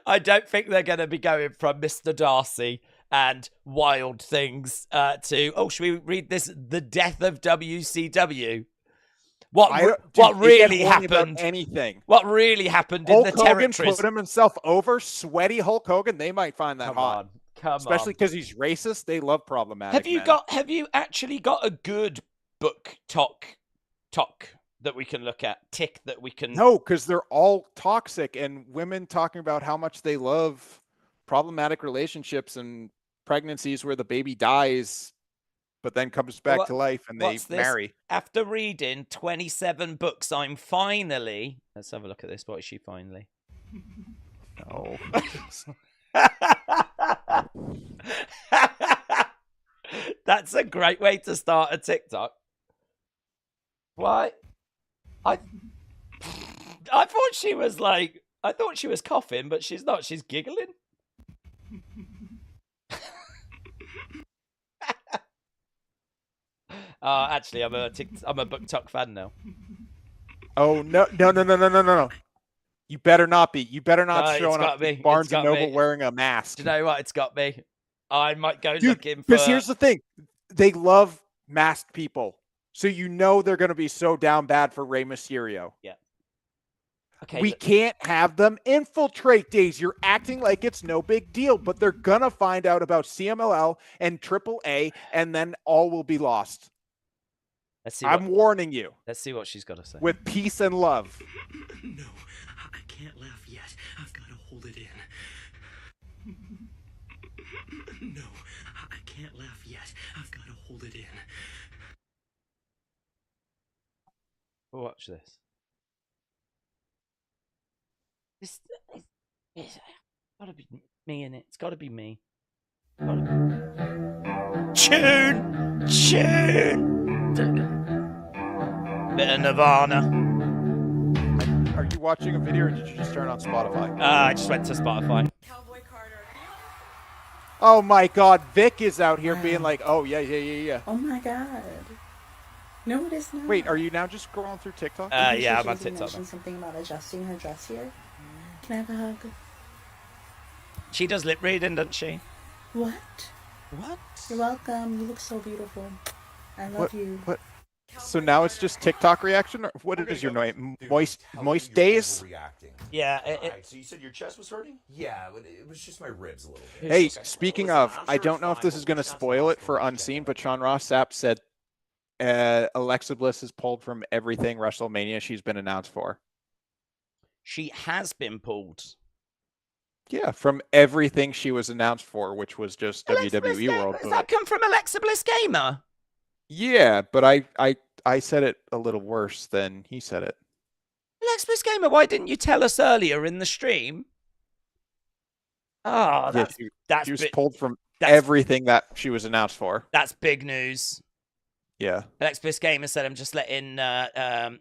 A: I don't think they're going to be going from Mr. Darcy and Wild Things to, should we read this? The Death of WCW. What really happened?
B: Anything.
A: What really happened in the territories?
B: Hulk Hogan put himself over. Sweaty Hulk Hogan. They might find that hot. Especially because he's racist. They love problematic.
A: Have you actually got a good BookTok that we can look at? Tick that we can.
B: No, because they're all toxic and women talking about how much they love problematic relationships and pregnancies where the baby dies, but then comes back to life and they marry.
A: After reading 27 books, I'm finally... Let's have a look at this. What is she finally?
B: No.
A: That's a great way to start a TikTok. Why? I thought she was like... I thought she was coughing, but she's not. She's giggling. Actually, I'm a BookTok fan now.
B: Oh no! You better not be. You better not showing up at Barnes & Noble wearing a mask.
A: Do you know what? It's got me. I might go looking for...
B: Because here's the thing. They love masked people. So you know they're going to be so down bad for Rey Mysterio.
A: Yeah. Okay.
B: We can't have them infiltrate, Daze. You're acting like it's no big deal, but they're going to find out about CMLL and Triple A, and then all will be lost. I'm warning you.
A: Let's see what she's got to say.
B: With peace and love.
F: No, I can't laugh yet. I've got to hold it in. No, I can't laugh yet. I've got to hold it in.
A: Watch this. It's got to be me in it. It's got to be me. Tune! Bit of Nirvana.
B: Are you watching a video or did you just turn on Spotify?
A: I just went to Spotify.
D: Cowboy Carter.
B: Oh my God, Vic is out here being like, oh yeah.
G: Oh my God. No, it is not.
B: Wait, are you now just scrolling through TikTok?
A: Yeah, I'm on
G: She
A: TikTok.
G: mentioned something about adjusting her dress here. Can I have a hug?
A: She does lip reading, doesn't she?
G: What?
A: What?
G: You're welcome. You look so beautiful. I love you.
B: What? So now it's just TikTok reaction? Or what is your name? Moist Days?
A: Yeah.
H: Alright, so you said your chest was hurting? Yeah, it was just my ribs a little bit.
B: Hey,
H: Okay.
B: speaking
H: Listen,
B: of,
H: I'm
B: I
H: sure
B: don't
H: it's
B: know if
H: fine.
B: this is going to
H: We'll discuss
B: spoil
H: the
B: it for
H: hospital
B: Unseen,
H: check-in.
B: but Sean Ross Sapp said Alexa Bliss is pulled from everything WrestleMania she's been announced for.
A: She has been pulled.
B: Yeah, from everything she was announced for, which was just
A: Alexa Bliss
B: WWE World.
A: Does that come from Alexa Bliss Gamer?
B: Yeah, but I said it a little worse than he said it.
A: Alexa Bliss Gamer, why didn't you tell us earlier in the stream? Oh,
B: She was pulled from everything that she was announced for.
A: That's big news.
B: Yeah.
A: Alexa Bliss Gamer said, I'm just letting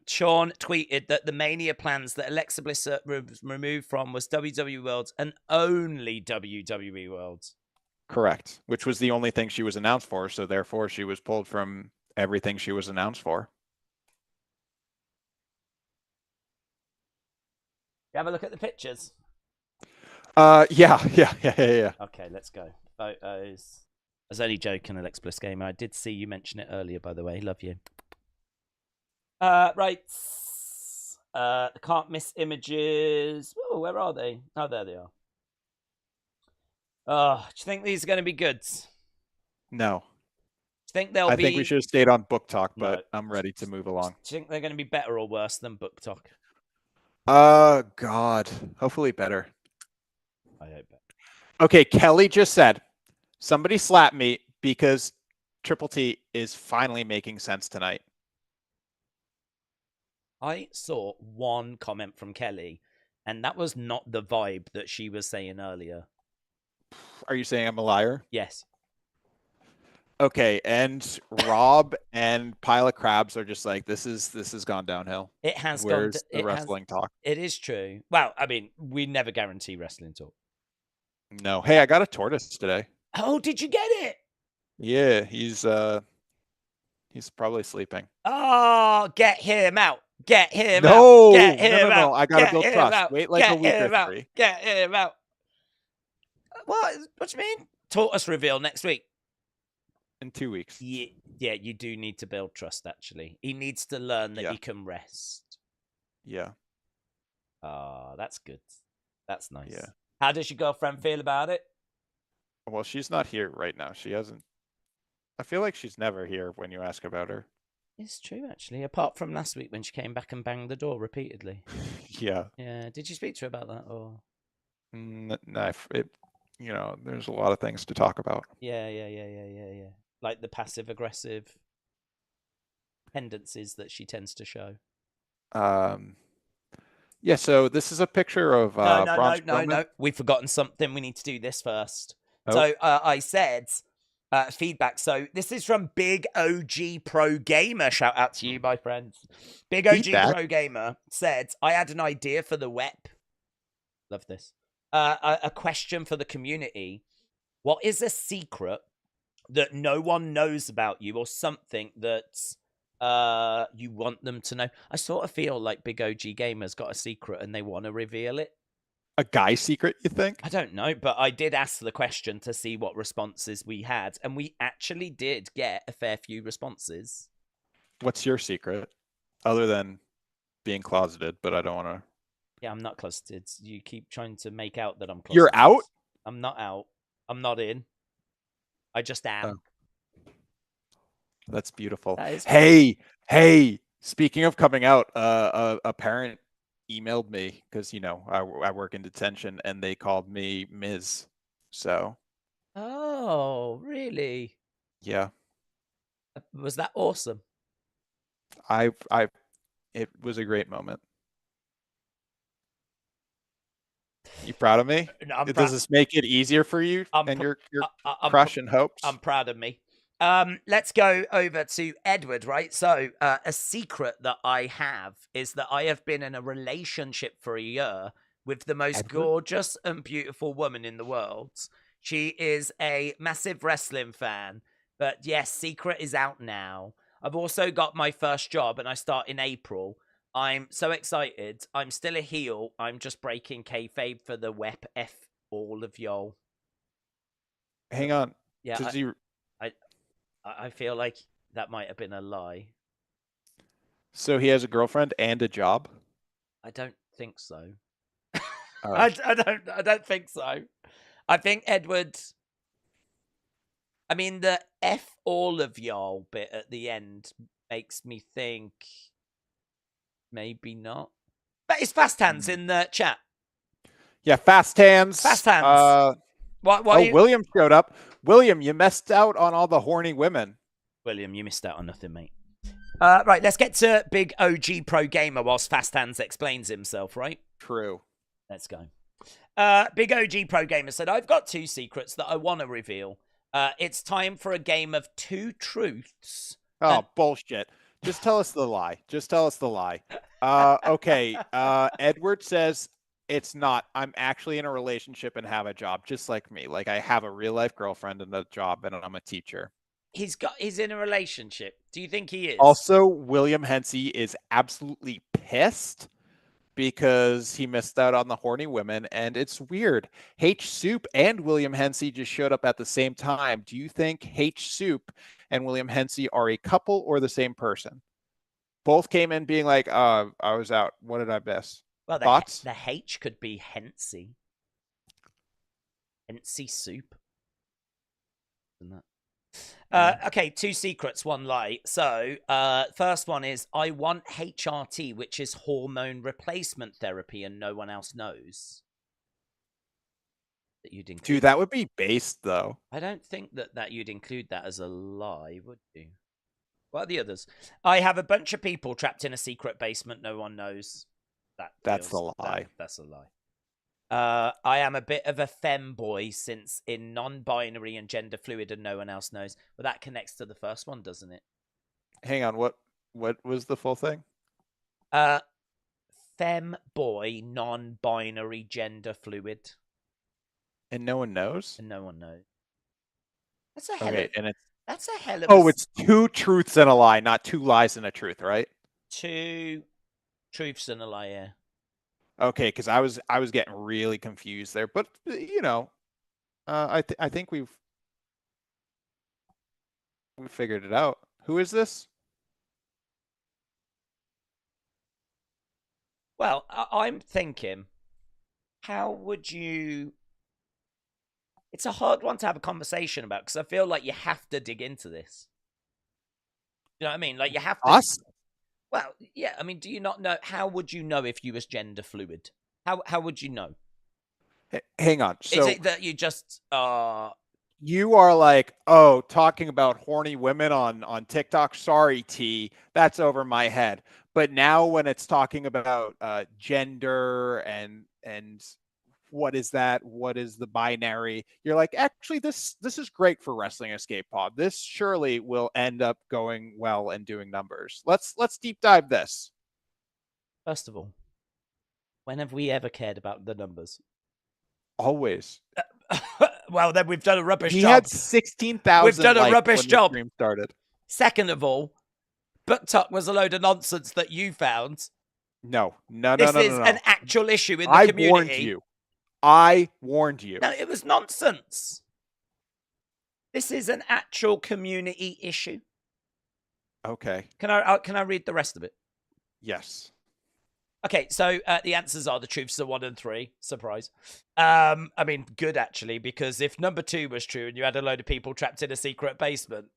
A: Sean tweeted that the Mania plans that Alexa Bliss removed from was WWE Worlds and only WWE Worlds.
B: Correct. Which was the only thing she was announced for, so therefore she was pulled from everything she was announced for.
A: You have a look at the pictures.
B: Yeah.
A: Okay, let's go. Photos. I was only joking, Alexa Bliss Gamer. I did see you mention it earlier, by the way. Love you. Right. Can't miss images. Oh, where are they? Oh, there they are. Oh, do you think these are going to be good?
B: No.
A: Do you think they'll
B: I
A: be...
B: think we should have stayed on BookTok, but
A: No.
B: I'm ready to move along.
A: Do you think they're going to be better or worse than BookTok?
B: God. Hopefully better.
A: I hope better.
B: Okay, Kelly just said, somebody slapped me because Triple T is finally making sense tonight.
A: I saw one comment from Kelly, and that was not the vibe that she was saying earlier.
B: Are you saying I'm a liar?
A: Yes.
B: Okay, and Rob and Pile of Crabs are just like, this has gone downhill.
A: It has
B: Where's
A: gone.
B: the wrestling talk?
A: It is true. Well, I mean, we never guarantee wrestling talk.
B: No. Hey, I got a tortoise today.
A: Oh, did you get it?
B: Yeah, he's probably sleeping.
A: Oh, get him out. Get him
B: No,
A: out. Get him
B: no.
A: out.
B: I gotta
A: Get
B: build
A: him
B: trust.
A: out.
B: Wait like
A: Get
B: a week
A: him
B: or
A: out.
B: three.
A: Get him out. What do you mean? Tortoise reveal next week.
B: In 2 weeks.
A: Yeah, you do need to build trust, actually. He needs to learn that he can rest.
B: Yeah.
A: Oh, that's good. That's nice.
B: Yeah.
A: How does your girlfriend feel about it?
B: Well, she's not here right now. She hasn't. I feel like she's never here when you ask about her.
A: It's true, actually. Apart from last week when she came back and banged the door repeatedly.
B: Yeah.
A: Yeah. Did you speak to her about that, or?
B: No, there's a lot of things to talk about.
A: Yeah. Like the passive aggressive tendencies that she tends to show.
B: Yeah. So this is a picture of Braun Strowman.
A: No. We've forgotten something. We need to do this first.
B: Oh.
A: So I said feedback. So this is from Big OG Pro Gamer. Shout out to you, my friends. Big OG
B: Feedback?
A: Pro Gamer said, I had an idea for the WEP. Love this. A question for the community. What is a secret that no one knows about you, or something that you want them to know? I sort of feel like Big OG Gamer's got a secret and they want to reveal it.
B: A guy secret, you think?
A: I don't know, but I did ask the question to see what responses we had, and we actually did get a fair few responses.
B: What's your secret? Other than being closeted, but I don't want to.
A: Yeah, I'm not closeted. You keep trying to make out that I'm closeted.
B: You're out?
A: I'm not out. I'm not in. I just am.
B: That's beautiful.
A: That is
B: Hey! Speaking of coming out, a parent emailed me because I work in detention, and they called me Ms. So.
A: Oh, really?
B: Yeah.
A: Was that awesome?
B: It was a great moment. You proud of me?
A: No,
B: Does this make it easier for you and your crush and hopes?
A: I'm proud of me. Let's go over to Edward, right? So, a secret that I have is that I have been in a relationship for a year with the most gorgeous and beautiful woman in the world. She is a massive wrestling fan, but yes, secret is out now. I've also got my first job, and I start in April. I'm so excited. I'm still a heel. I'm just breaking kayfabe for the WEP F all of y'all.
B: Hang on.
A: Yeah, I feel like that might have been a lie.
B: So he has a girlfriend and a job?
A: I don't think so.
B: Oh.
A: I don't think so. I think Edward. I mean, the F all of y'all bit at the end makes me think maybe not. But it's Fast Hands in the chat.
B: Yeah, Fast Hands.
A: Fast Hands.
B: William showed up. William, you missed out on all the horny women.
A: William, you missed out on nothing, mate. Right, let's get to Big OG Pro Gamer whilst Fast Hands explains himself, right?
B: True.
A: Let's go. Big OG Pro Gamer said, I've got 2 secrets that I want to reveal. It's time for a game of 2 truths.
B: Oh, bullshit. Just tell us the lie. Okay. Edward says it's not. I'm actually in a relationship and have a job, just like me. Like, I have a real life girlfriend and a job, and I'm a teacher.
A: He's in a relationship. Do you think he is?
B: Also, William Hensey is absolutely pissed because he missed out on the horny women, and it's weird. H Soup and William Hensey just showed up at the same time. Do you think H Soup and William Hensey are a couple or the same person? Both came in being like, I was out. What did I miss?
A: Well,
B: Thoughts?
A: The H could be Hensey. Hensey Soup. Isn't that? Okay, 2 secrets, 1 lie. So, first one is, I want HRT, which is hormone replacement therapy, and no one else knows. That you'd include.
B: Dude, that would be based, though.
A: I don't think that you'd include that as a lie, would you? What are the others? I have a bunch of people trapped in a secret basement no one knows.
B: That's a lie.
A: That's a lie. I am a bit of a femboy since in non-binary and gender fluid and no one else knows. But that connects to the first one, doesn't it?
B: Hang on, what was the full thing?
A: Femboy, non-binary, gender fluid.
B: And no one knows?
A: And no one knows. That's a hell of...
B: and it's...
A: That's a hell of
B: Oh, it's 2 truths and a lie, not 2 lies and a truth, right?
A: 2 truths and a lie, yeah.
B: Okay, because I was getting really confused there, but I think we've figured it out. Who is this?
A: Well, I'm thinking, how would you? It's a hard one to have a conversation about because I feel like you have to dig into this. You know what I mean? Like you have to.
B: Us?
A: Well, yeah. I mean, do you not know? How would you know if you was gender fluid? How would you know?
B: Hang on. So
A: is it that you just
B: you are like, oh, talking about horny women on TikTok? Sorry, T, that's over my head. But now when it's talking about gender and what is that? What is the binary? You're like, actually, this is great for Wrestling Escape Pod. This surely will end up going well and doing numbers. Let's deep dive this.
A: First of all, when have we ever cared about the numbers?
B: Always.
A: Well, then we've done a rubbish job.
B: He had 16,000.
A: We've done a rubbish job.
B: The stream started.
A: Second of all, BookTok was a load of nonsense that you found.
B: No.
A: This is an actual issue in the community.
B: I warned you.
A: No, it was nonsense. This is an actual community issue.
B: Okay.
A: Can I read the rest of it?
B: Yes.
A: Okay, so the answers are the truths are 1 and 3. Surprise. I mean, good actually, because if number 2 was true and you had a load of people trapped in a secret basement,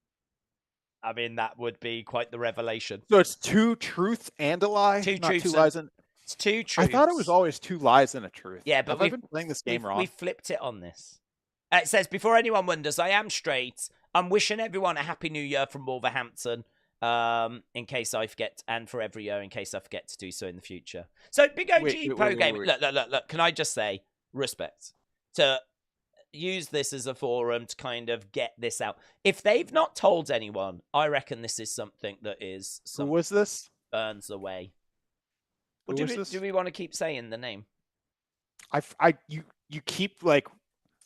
A: I mean, that would be quite the revelation.
B: So it's 2 truths and a lie,
A: 2
B: not
A: truths
B: 2 lies and.
A: It's 2 truths.
B: I thought it was always 2 lies and a truth.
A: Yeah, but
B: have I been playing this game wrong?
A: We flipped it on this. It says, before anyone wonders, I am straight. I'm wishing everyone a happy new year from Wolverhampton. In case I forget, and for every year in case I forget to do so in the future. So, Big OG Pro Gaming. Look. Can I just say, respect to use this as a forum to kind of get this out. If they've not told anyone, I reckon this is something that is.
B: Who was this?
A: Burns away.
B: Who was this?
A: Do we want to keep saying the name?
B: You keep like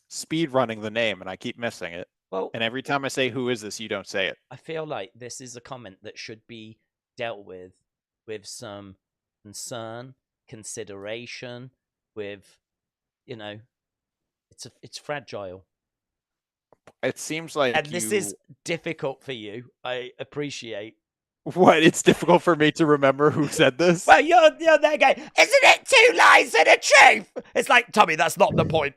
B: speed running the name, and I keep missing it.
A: Well,
B: and every time I say who is this, you don't say it.
A: I feel like this is a comment that should be dealt with some concern, consideration, with, you know, it's fragile.
B: It seems like
A: and this is difficult for you. I appreciate.
B: What? It's difficult for me to remember who said this?
A: Well, you're there going, isn't it 2 lies and a truth? It's like, Tommy, that's not the point.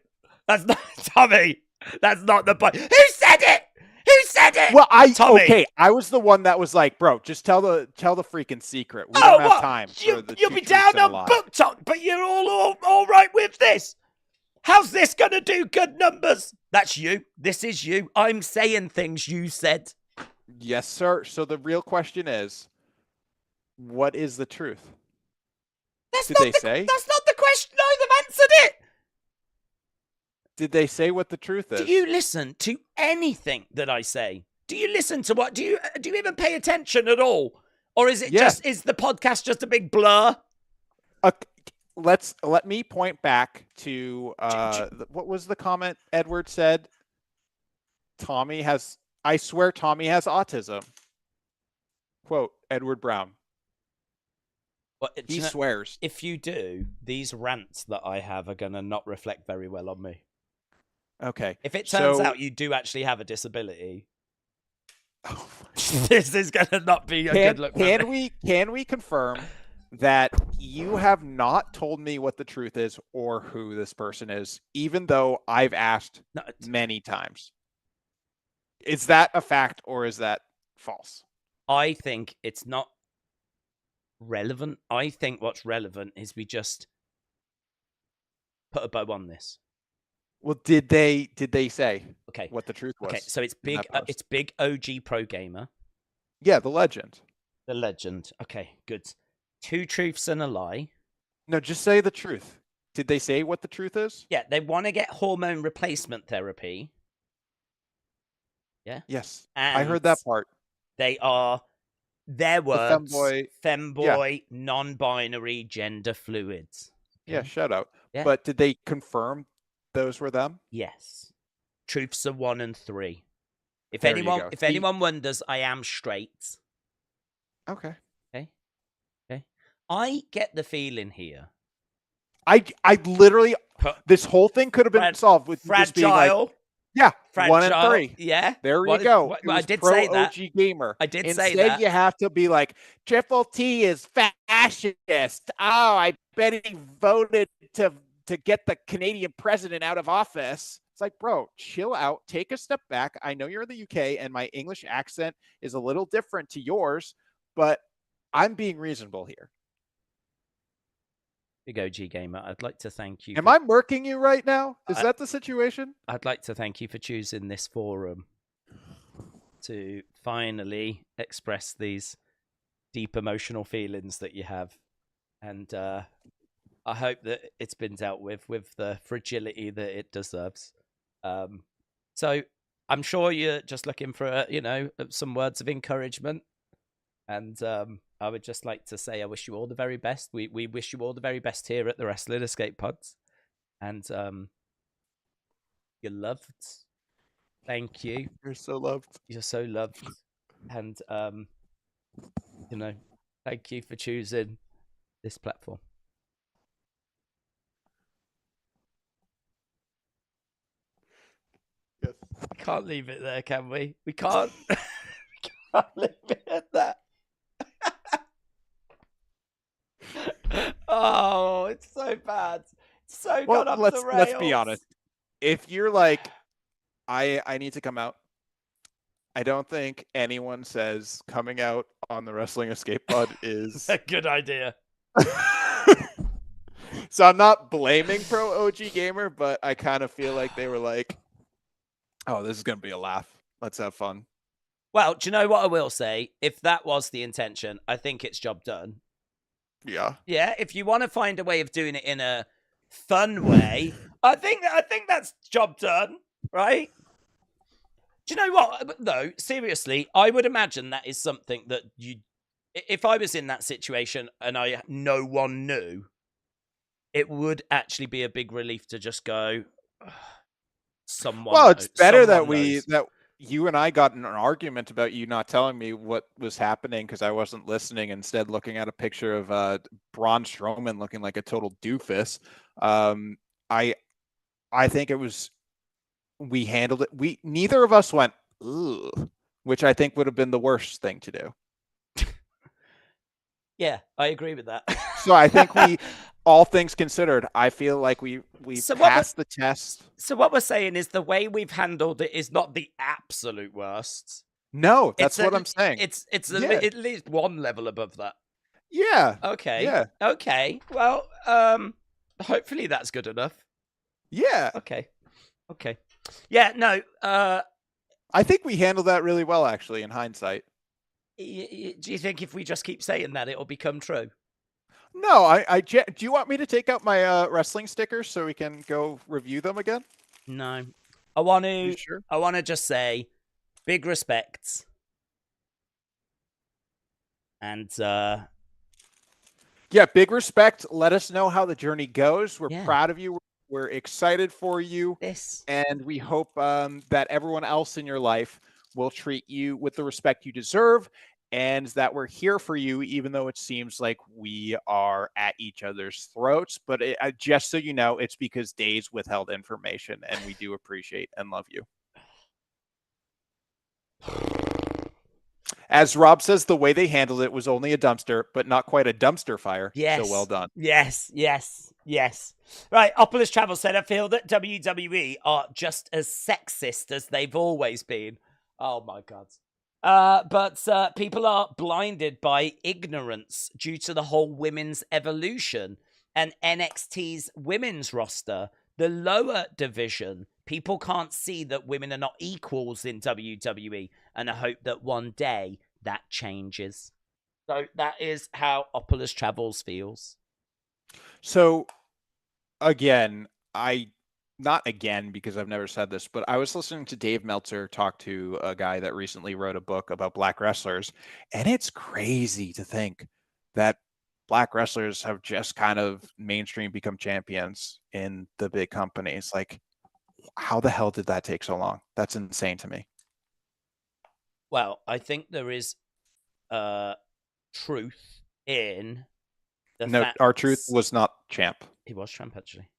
A: That's not, Tommy, that's not the point. Who said it? Who said it?
B: Well,
A: Tommy.
B: I was the one that was like, bro, just tell the freaking secret. We don't have time for the
A: You'll be down on BookTok, but you're all right with this. How's this gonna do good numbers? That's you. This is you. I'm saying things you said.
B: Yes, sir. So the real question is, what is the truth? Did they say?
A: That's not the question. No, they've answered it.
B: Did they say what the truth is?
A: Do you listen to anything that I say? Do you listen to what? Do you even pay attention at all? Or is it is the podcast just a big blur?
B: Let me point back to what was the comment Edward said? I swear Tommy has autism. Quote, Edward Brown.
A: Well,
B: he swears.
A: If you do, these rants that I have are going to not reflect very well on me.
B: Okay.
A: If it turns out you do actually have a disability, this is going to not be a good look.
B: Can we confirm that you have not told me what the truth is or who this person is, even though I've asked many times? Is that a fact or is that false?
A: I think it's not relevant. I think what's relevant is we just put a bow on this.
B: Well, did they say what the truth was?
A: Okay, so it's big OG Pro Gamer.
B: Yeah, the legend.
A: The legend. Okay, good. 2 truths and a lie.
B: No, just say the truth. Did they say what the truth is?
A: Yeah, they want to get hormone replacement therapy. Yeah.
B: Yes,
A: and
B: I heard that part.
A: They are their words.
B: Femboy,
A: non-binary, gender fluids.
B: Okay? Yeah, shout out.
A: Yeah.
B: But did they confirm those were them?
A: Yes. Truths are 1 and 3. If anyone wonders, I am straight.
B: Okay.
A: I get the feeling here.
B: I literally this whole thing could have been solved with just being like, yeah,
A: fragile.
B: 1 and 3.
A: Yeah,
B: there you go.
A: I did say that.
B: OG Gamer.
A: I did
B: Instead,
A: say that.
B: You have to be like, Triple T is fascist. Oh, I bet he voted to get the Canadian president out of office. It's like, bro, chill out. Take a step back. I know you're in the UK, and my English accent is a little different to yours, but I'm being reasonable here.
A: Big OG Gamer, I'd like to thank you.
B: Am I murking you right now? Is that the situation?
A: I'd like to thank you for choosing this forum to finally express these deep emotional feelings that you have. And I hope that it's been dealt with the fragility that it deserves. So I'm sure you're just looking for, some words of encouragement. And I would just like to say I wish you all the very best. We wish you all the very best here at the Wrestling Escape Pods. And you're loved. Thank you.
B: You're so loved.
A: You're so loved. And, thank you for choosing this platform.
B: Yes.
A: We can't leave it there, can we? We can't. I'll leave it at that. Oh, it's so bad. It's so
B: Well,
A: gone off
B: let's
A: the rails.
B: be honest. If you're like, I need to come out, I don't think anyone says coming out on the Wrestling Escape Pod is
A: a good idea.
B: So I'm not blaming Pro OG Gamer, but I kind of feel like they were like, oh, this is going to be a laugh. Let's have fun.
A: Well, do you know what I will say? If that was the intention, I think it's job done.
B: Yeah.
A: Yeah, if you want to find a way of doing it in a fun way, I think that's job done, right? Do you know what? No, seriously, I would imagine that is something that if I was in that situation and no one knew, it would actually be a big relief to just go, someone.
B: Well, it's better that
A: knows.
B: that you and I got in an argument about you not telling me what was happening because I wasn't listening, instead looking at a picture of Braun Strowman looking like a total doofus. I think it was, we handled it. Neither of us went, ugh, which I think would have been the worst thing to do.
A: Yeah, I agree with that.
B: So I think all things considered, I feel like we passed the test.
A: So what we're saying is the way we've handled it is not the absolute worst.
B: No, that's what I'm saying.
A: It's at least one level above that.
B: Yeah.
A: Okay.
B: Yeah.
A: Okay. Well, hopefully that's good enough.
B: Yeah.
A: Okay. Yeah. No.
B: I think we handled that really well, actually, in hindsight.
A: Do you think if we just keep saying that, it'll become true?
B: No, do you want me to take out my wrestling stickers so we can go review them again?
A: No. I want to.
B: You sure?
A: I want to just say, big respects. And
B: yeah, big respect. Let us know how the journey goes. We're
A: Yeah.
B: proud of you. We're excited for you.
A: this.
B: And we hope that everyone else in your life will treat you with the respect you deserve, and that we're here for you, even though it seems like we are at each other's throats. But just so you know, it's because Daze withheld information, and we do appreciate and love you. As Rob says, the way they handled it was only a dumpster, but not quite a dumpster fire.
A: Yes.
B: So well done.
A: Yes. Right. Opulous Travel said, I feel that WWE are just as sexist as they've always been. Oh, my God. But people are blinded by ignorance due to the whole women's evolution and NXT's women's roster, the lower division. People can't see that women are not equals in WWE, and I hope that one day that changes. So that is how Opulous Travels feels.
B: So, again, not again because I've never said this, but I was listening to Dave Meltzer talk to a guy that recently wrote a book about black wrestlers, and it's crazy to think that black wrestlers have just kind of mainstream become champions in the big companies. Like, how the hell did that take so long? That's insane to me.
A: Well, I think there is truth in the fact
B: R-Truth was not champ.
A: He was champ, actually.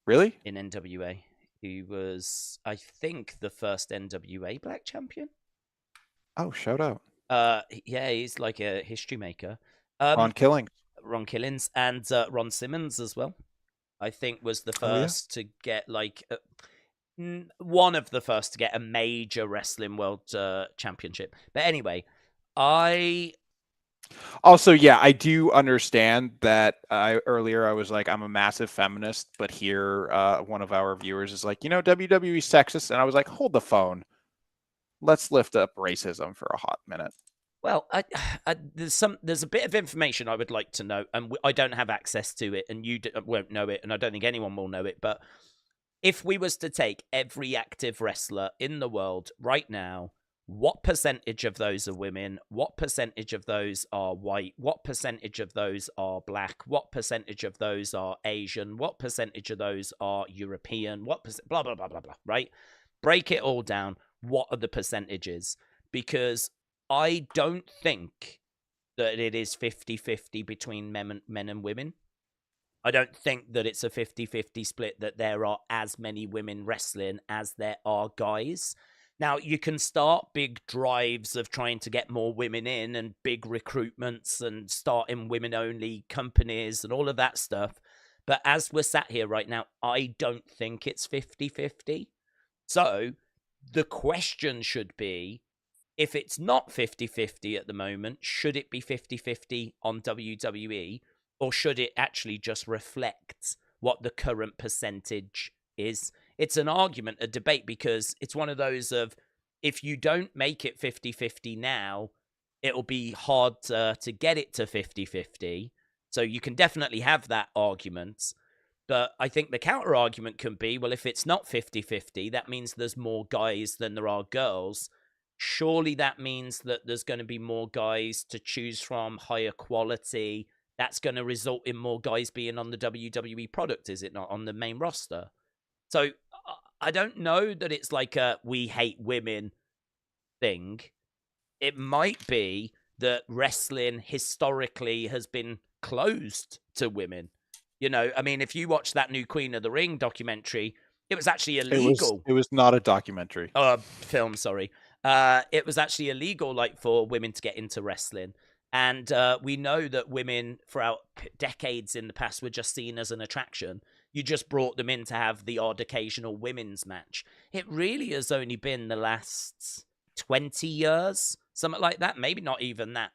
B: Really?
A: In NWA. He was, I think, the first NWA black champion.
B: Oh, shout out.
A: Yeah, he's like a history maker.
B: Ron
A: Killings and Ron Simmons as well. I think was the first to get one of the first to get a major wrestling world championship. But anyway,
B: Also, yeah, I do understand that earlier I was like, I'm a massive feminist, but here one of our viewers is like, WWE sexist. And I was like, hold the phone. Let's lift up racism for a hot minute.
A: Well, there's a bit of information I would like to know, and I don't have access to it, and you won't know it, and I don't think anyone will know it. But if we was to take every active wrestler in the world right now, what percentage of those are women? What percentage of those are white? What percentage of those are black? What percentage of those are Asian? What percentage of those are European? What blah, blah, blah, blah, blah, right? Break it all down. What are the percentages? Because I don't think that it is 50-50 between men and women. I don't think that it's a 50-50 split, that there are as many women wrestling as there are guys. Now, you can start big drives of trying to get more women in and big recruitments and starting women-only companies and all of that stuff. But as we're sat here right now, I don't think it's 50-50. So the question should be, if it's not 50-50 at the moment, should it be 50-50 on WWE? Or should it actually just reflect what the current percentage is? It's an argument, a debate, because it's one of those of, if you don't make it 50-50 now, it'll be hard to get it to 50-50. So you can definitely have that argument. But I think the counter argument can be, well, if it's not 50-50, that means there's more guys than there are girls. Surely that means that there's going to be more guys to choose from, higher quality. That's going to result in more guys being on the WWE product, is it not, on the main roster? So I don't know that it's like a we hate women thing. It might be that wrestling historically has been closed to women. You know, I mean, if you watch that new Queen of the Ring documentary, it was actually illegal.
B: It was not a documentary.
A: Film, sorry. It was actually illegal, like, for women to get into wrestling. And we know that women throughout decades in the past were just seen as an attraction. You just brought them in to have the odd occasional women's match. It really has only been the last 20 years, something like that. Maybe not even that.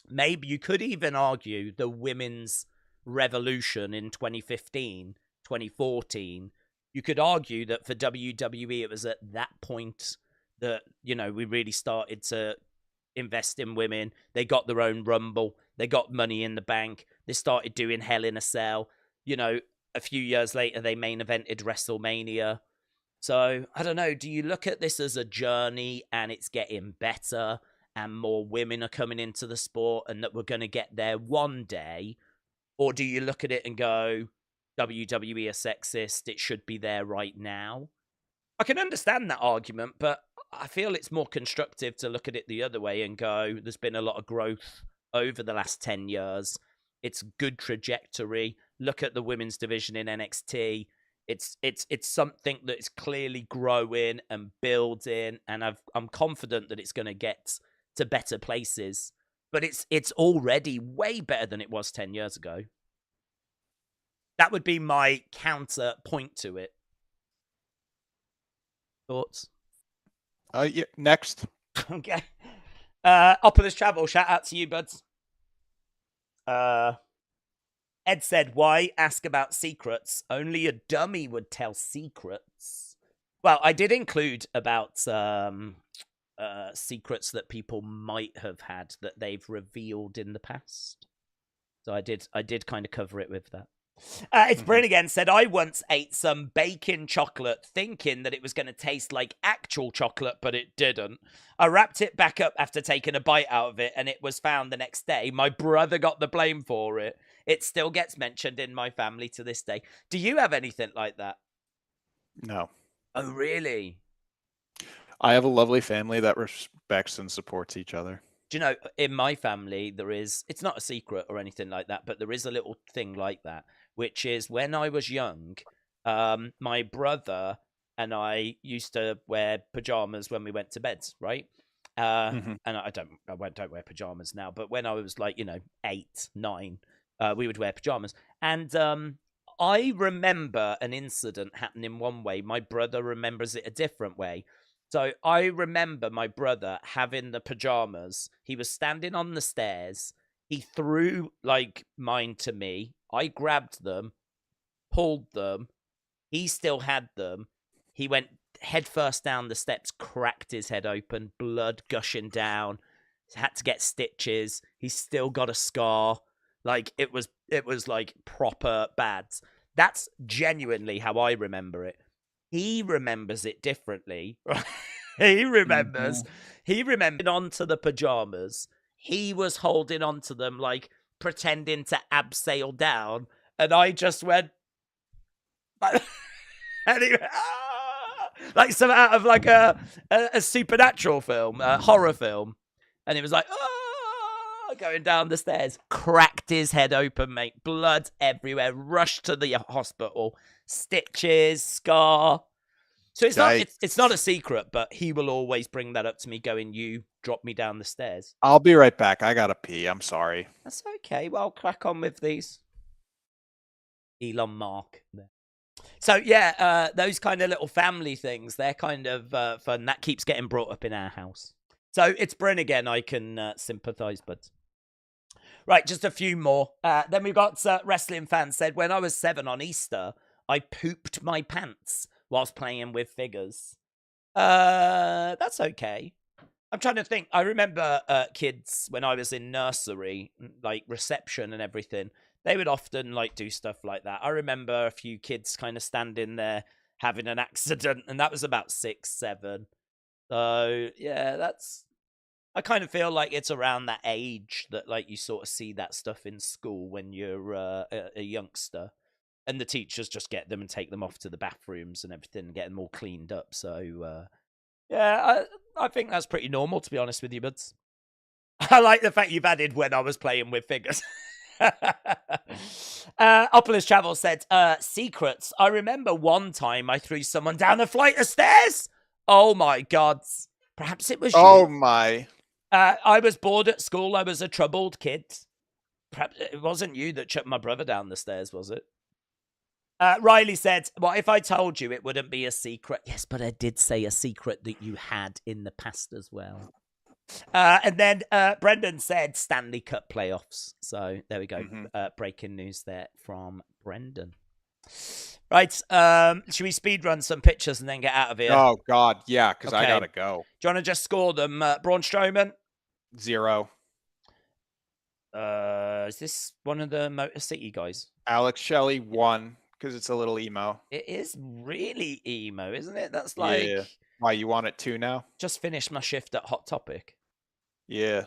A: Maybe you could even argue the women's revolution in 2015, 2014. You could argue that for WWE, it was at that point that, you know, we really started to invest in women. They got their own Rumble. They got Money in the Bank. They started doing Hell in a Cell. You know, a few years later, they main evented WrestleMania. So, I don't know. Do you look at this as a journey and it's getting better and more women are coming into the sport and that we're going to get there one day? Or do you look at it and go, WWE are sexist, it should be there right now? I can understand that argument, but I feel it's more constructive to look at it the other way and go, there's been a lot of growth over the last 10 years. It's good trajectory. Look at the women's division in NXT. It's something that is clearly growing and building, and I'm confident that it's going to get to better places. But it's already way better than it was 10 years ago. That would be my counter point to it. Thoughts?
B: Yeah, next.
A: Okay. Opulus Travel, shout out to you, buds. Ed said, why ask about secrets? Only a dummy would tell secrets. Well, I did include about secrets that people might have had that they've revealed in the past. So I did kind of cover it with that. It's Bryn again, said, I once ate some bacon chocolate thinking that it was going to taste like actual chocolate, but it didn't. I wrapped it back up after taking a bite out of it, and it was found the next day. My brother got the blame for it. It still gets mentioned in my family to this day. Do you have anything like that?
B: No.
A: Oh, really?
B: I have a lovely family that respects and supports each other.
A: Do you know, in my family, it's not a secret or anything like that, but there is a little thing like that, which is when I was young, my brother and I used to wear pajamas when we went to bed, right? And I don't wear pajamas now, but when I was 8, 9, we would wear pajamas. And I remember an incident happening one way. My brother remembers it a different way. So I remember my brother having the pajamas. He was standing on the stairs. He threw mine to me. I grabbed them, pulled them. He still had them. He went headfirst down the steps, cracked his head open, blood gushing down. Had to get stitches. He's still got a scar. It was proper bad. That's genuinely how I remember it. He remembers it differently. He remembers onto the pajamas. He was holding onto them, pretending to abseil down, and I just went, and he went, like some out of a supernatural film, a horror film, and he was going down the stairs, cracked his head open, mate, blood everywhere, rushed to the hospital, stitches, scar. So it's not a secret, but he will always bring that up to me, going, "You drop me down the stairs."
B: I'll be right back. I gotta pee. I'm sorry.
A: That's okay. Well, I'll crack on with these. Elon Mark. So yeah, those kind of little family things, they're kind of fun. That keeps getting brought up in our house. So it's Bryn again. I can sympathise, but right, just a few more. Then we've got wrestling fans said, when I was 7 on Easter, I pooped my pants whilst playing with figures. That's okay. I'm trying to think. I remember kids when I was in nursery, like reception and everything. They would often like do stuff like that. I remember a few kids kind of standing there having an accident, and that was about 6, 7. So yeah, I kind of feel like it's around that age that like you sort of see that stuff in school when you're a youngster, and the teachers just get them and take them off to the bathrooms and everything and get them all cleaned up. So yeah, I think that's pretty normal, to be honest with you, buds. I like the fact you've added when I was playing with figures. Opulus Travel said, secrets. I remember one time I threw someone down a flight of stairs. Oh my God. Perhaps it was you.
B: Oh my.
A: I was bored at school. I was a troubled kid. Perhaps it wasn't you that chucked my brother down the stairs, was it? Riley said, well, if I told you, it wouldn't be a secret. Yes, but I did say a secret that you had in the past as well. And then Brendan said Stanley Cup playoffs. So there we go. Breaking news there from Brendan. Right. Should we speed run some pictures and then get out of here?
B: Oh, God. Yeah, because I got to go.
A: Do you want to just score them? Braun Strowman?
B: 0.
A: Is this one of the Motor City guys?
B: Alex Shelley 1, because it's a little emo.
A: It is really emo, isn't it? That's like...
B: Yeah. Why, you want it 2 now?
A: Just finished my shift at Hot Topic.
B: Yeah.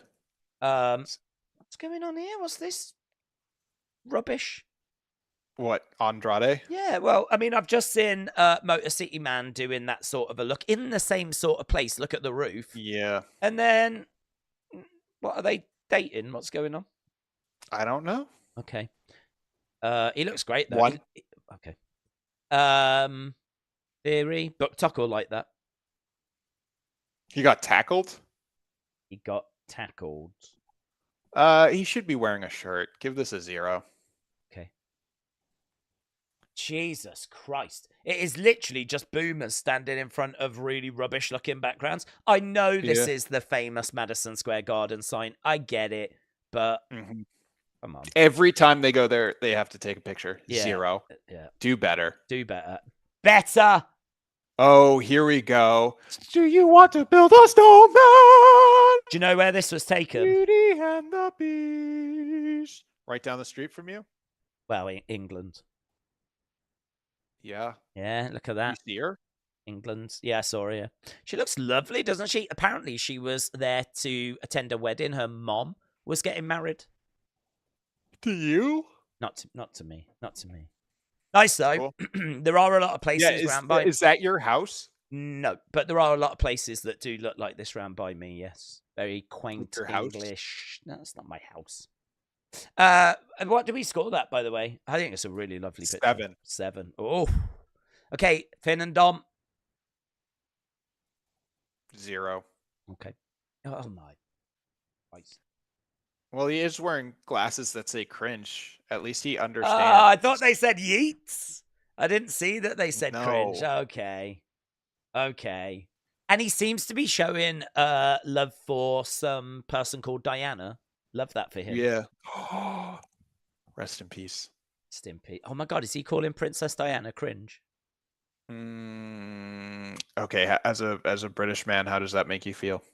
A: What's going on here? What's this rubbish?
B: What, Andrade?
A: Yeah, well, I mean, I've just seen Motor City Man doing that sort of a look in the same sort of place. Look at the roof.
B: Yeah.
A: And then, what are they dating? What's going on?
B: I don't know.
A: Okay. He looks great though.
B: 1.
A: Okay. Theory, BookTok will like that.
B: He got tackled?
A: He got tackled.
B: He should be wearing a shirt. Give this a 0.
A: Okay. Jesus Christ. It is literally just boomers standing in front of really rubbish looking backgrounds. I know this is the famous Madison Square Garden sign. I get it, but come on.
B: Every time they go there, they have to take a picture.
A: Yeah.
B: 0.
A: Yeah.
B: Do better.
A: Do better. Better!
B: Oh, here we go. Do you want to build a snowman?
A: Do you know where this was taken?
B: Beauty and the Beast. Right down the street from you?
A: Well, England.
B: Yeah.
A: Yeah, look at that.
B: You see her?
A: England. Yeah, I saw her. Yeah. She looks lovely, doesn't she? Apparently, she was there to attend a wedding. Her mom was getting married.
B: To you?
A: Not to me. Not to me. Nice, though. Cool. There are a lot of places round by.
B: Is that your house?
A: No, but there are a lot of places that do look like this round by me, yes. Very quaint English. No, it's not my house. And what do we score that, by the way? I think it's a really lovely picture.
B: 7.
A: 7. Oh. Okay, Finn and Dom.
B: 0.
A: Okay. Oh, my. Christ.
B: Well, he is wearing glasses that say cringe. At least he understands.
A: I thought they said yeets. I didn't see that they said cringe. Okay. Okay. And he seems to be showing love for some person called Diana. Love that for him.
B: Yeah. Rest in peace.
A: Rest in peace. Oh my God, is he calling Princess Diana cringe?
B: Okay, as a British man, how does that make you feel?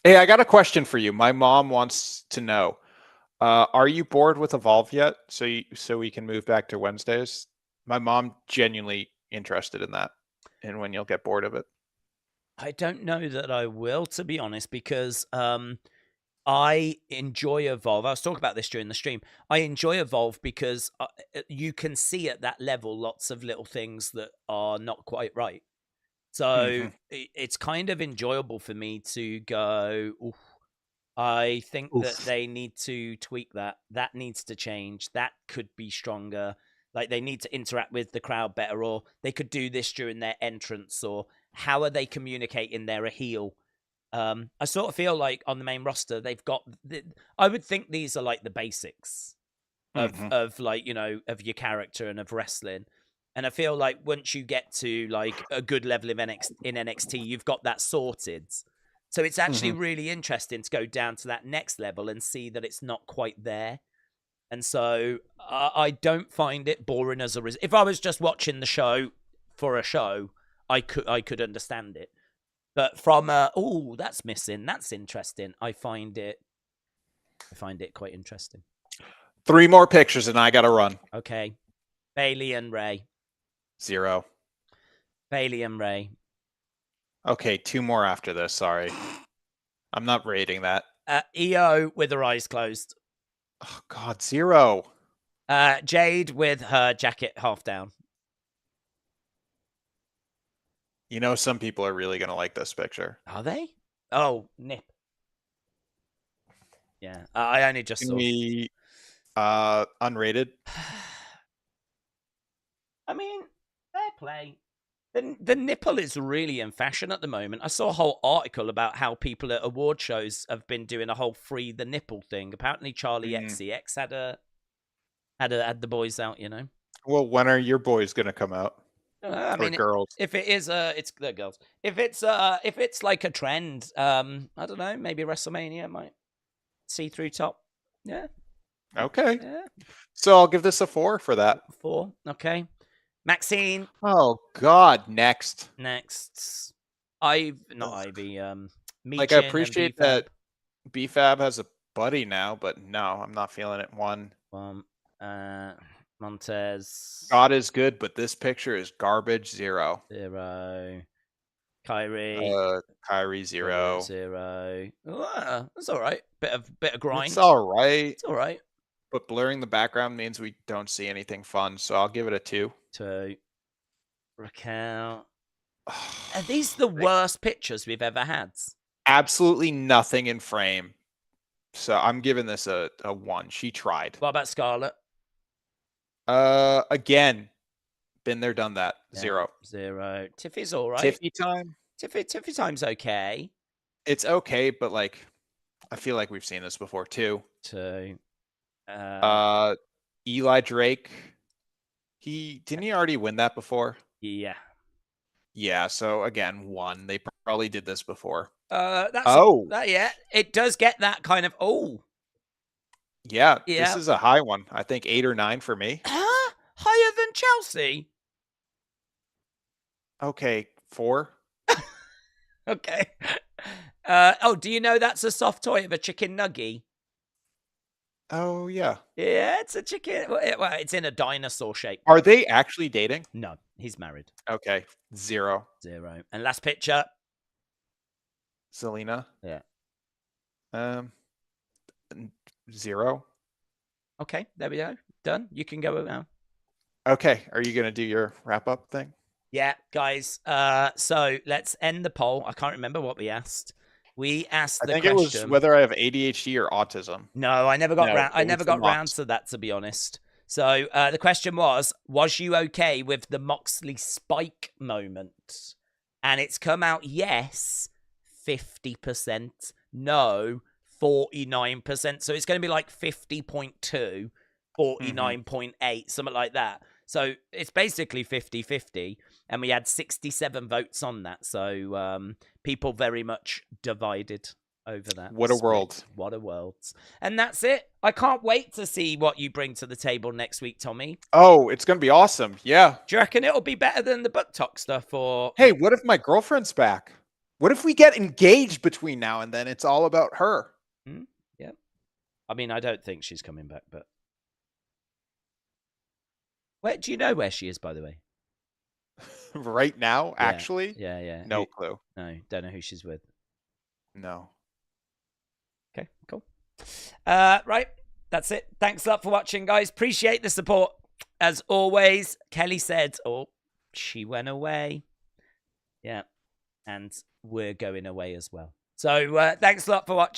B: Hey, I got a question for you. My mom wants to know: are you bored with Evolve yet? So we can move back to Wednesdays. My mom genuinely interested in that, and when you'll get bored of it.
A: I don't know that I will, to be honest, because I enjoy Evolve. I was talking about this during the stream. I enjoy Evolve because you can see at that level lots of little things that are not quite right. So it's kind of enjoyable for me to go, oof, I think that they need to tweak that. That needs to change. That could be stronger. Like they need to interact with the crowd better, or they could do this during their entrance, or how are they communicating they're a heel? I sort of feel like on the main roster they've got. I would think these are like the basics of like of your character and of wrestling. And I feel like once you get to like a good level of in NXT, you've got that sorted. So it's actually really interesting to go down to that next level and see that it's not quite there. And so I don't find it boring as a result. If I was just watching the show for a show, I could understand it. But from that's missing, that's interesting. I find it quite interesting.
B: 3 more pictures and I got to run.
A: Okay. Bailey and Ray.
B: 0.
A: Bailey and Ray.
B: Okay, 2 more after this. Sorry. I'm not rating that.
A: EO with her eyes closed.
B: Oh, God, 0.
A: Jade with her jacket half down.
B: You know, some people are really going to like this picture.
A: Are they? Oh, Nip. Yeah, I only just saw.
B: We, unrated.
A: I mean, fair play. The nipple is really in fashion at the moment. I saw a whole article about how people at award shows have been doing a whole free the nipple thing. Apparently, Charlie XCX had the boys out.
B: Well, when are your boys going to come out?
A: I mean,
B: girls.
A: If it is, it's the girls. If it's like a trend, I don't know. Maybe WrestleMania might see through top. Yeah.
B: Okay.
A: Yeah.
B: So I'll give this a 4 for that.
A: 4. Okay. Maxine.
B: Oh God. Next.
A: Not Ivy.
B: Like I appreciate that BFAB has a buddy now, but no, I'm not feeling it. 1.
A: Montez.
B: God is good, but this picture is garbage. 0.
A: 0. Kyrie.
B: Kyrie 0.
A: 0. That's all right. Bit of grind.
B: It's all right.
A: It's all right.
B: But blurring the background means we don't see anything fun, so I'll give it a 2.
A: 2. Raquel. Are these the worst pictures we've ever had?
B: Absolutely nothing in frame. So I'm giving this a 1. She tried.
A: What about Scarlett?
B: Again, been there, done that.
A: Yeah,
B: 0.
A: 0. Tiffy's all right.
B: Tiffy time?
A: Tiffy time's okay.
B: It's okay, but like, I feel like we've seen this before too.
A: 2.
B: Eli Drake. Didn't he already win that before?
A: Yeah.
B: Yeah. So again, 1. They probably did this before.
A: Yeah. It does get that kind of
B: Yeah. This is a high one. I think 8 or 9 for me.
A: Higher than Chelsea.
B: Okay, 4.
A: Okay. Do you know that's a soft toy of a chicken nugget?
B: Oh yeah.
A: Yeah, it's a chicken. Well, it's in a dinosaur shape.
B: Are they actually dating?
A: No, he's married.
B: Okay, 0.
A: 0. And last picture.
B: Selena.
A: Yeah.
B: 0.
A: Okay, there we go. Done. You can go now.
B: Okay, are you gonna do your wrap up thing?
A: Yeah, guys. So let's end the poll. I can't remember what we asked. We asked the question.
B: I think it was whether I have ADHD or autism.
A: No, I never got round to that, to be honest. So the question was you okay with the Moxley spike moment? And it's come out yes, 50%, no, 49%. So it's going to be like 50.2, 49.8, something like that. So it's basically 50-50, and we had 67 votes on that. So people very much divided over that.
B: What a world.
A: What a world. And that's it. I can't wait to see what you bring to the table next week, Tommy.
B: Oh, it's going to be awesome. Yeah.
A: Do you reckon it'll be better than the BookTok stuff? Or
B: hey, what if my girlfriend's back? What if we get engaged between now and then? It's all about her.
A: Yeah. I mean, I don't think she's coming back, but... Do you know where she is, by the way?
B: Right now, actually?
A: Yeah.
B: No clue.
A: No, don't know who she's with.
B: No.
A: Okay, cool. Right, that's it. Thanks a lot for watching, guys. Appreciate the support. As always, Kelly said, she went away. Yeah, and we're going away as well. So thanks a lot for watching.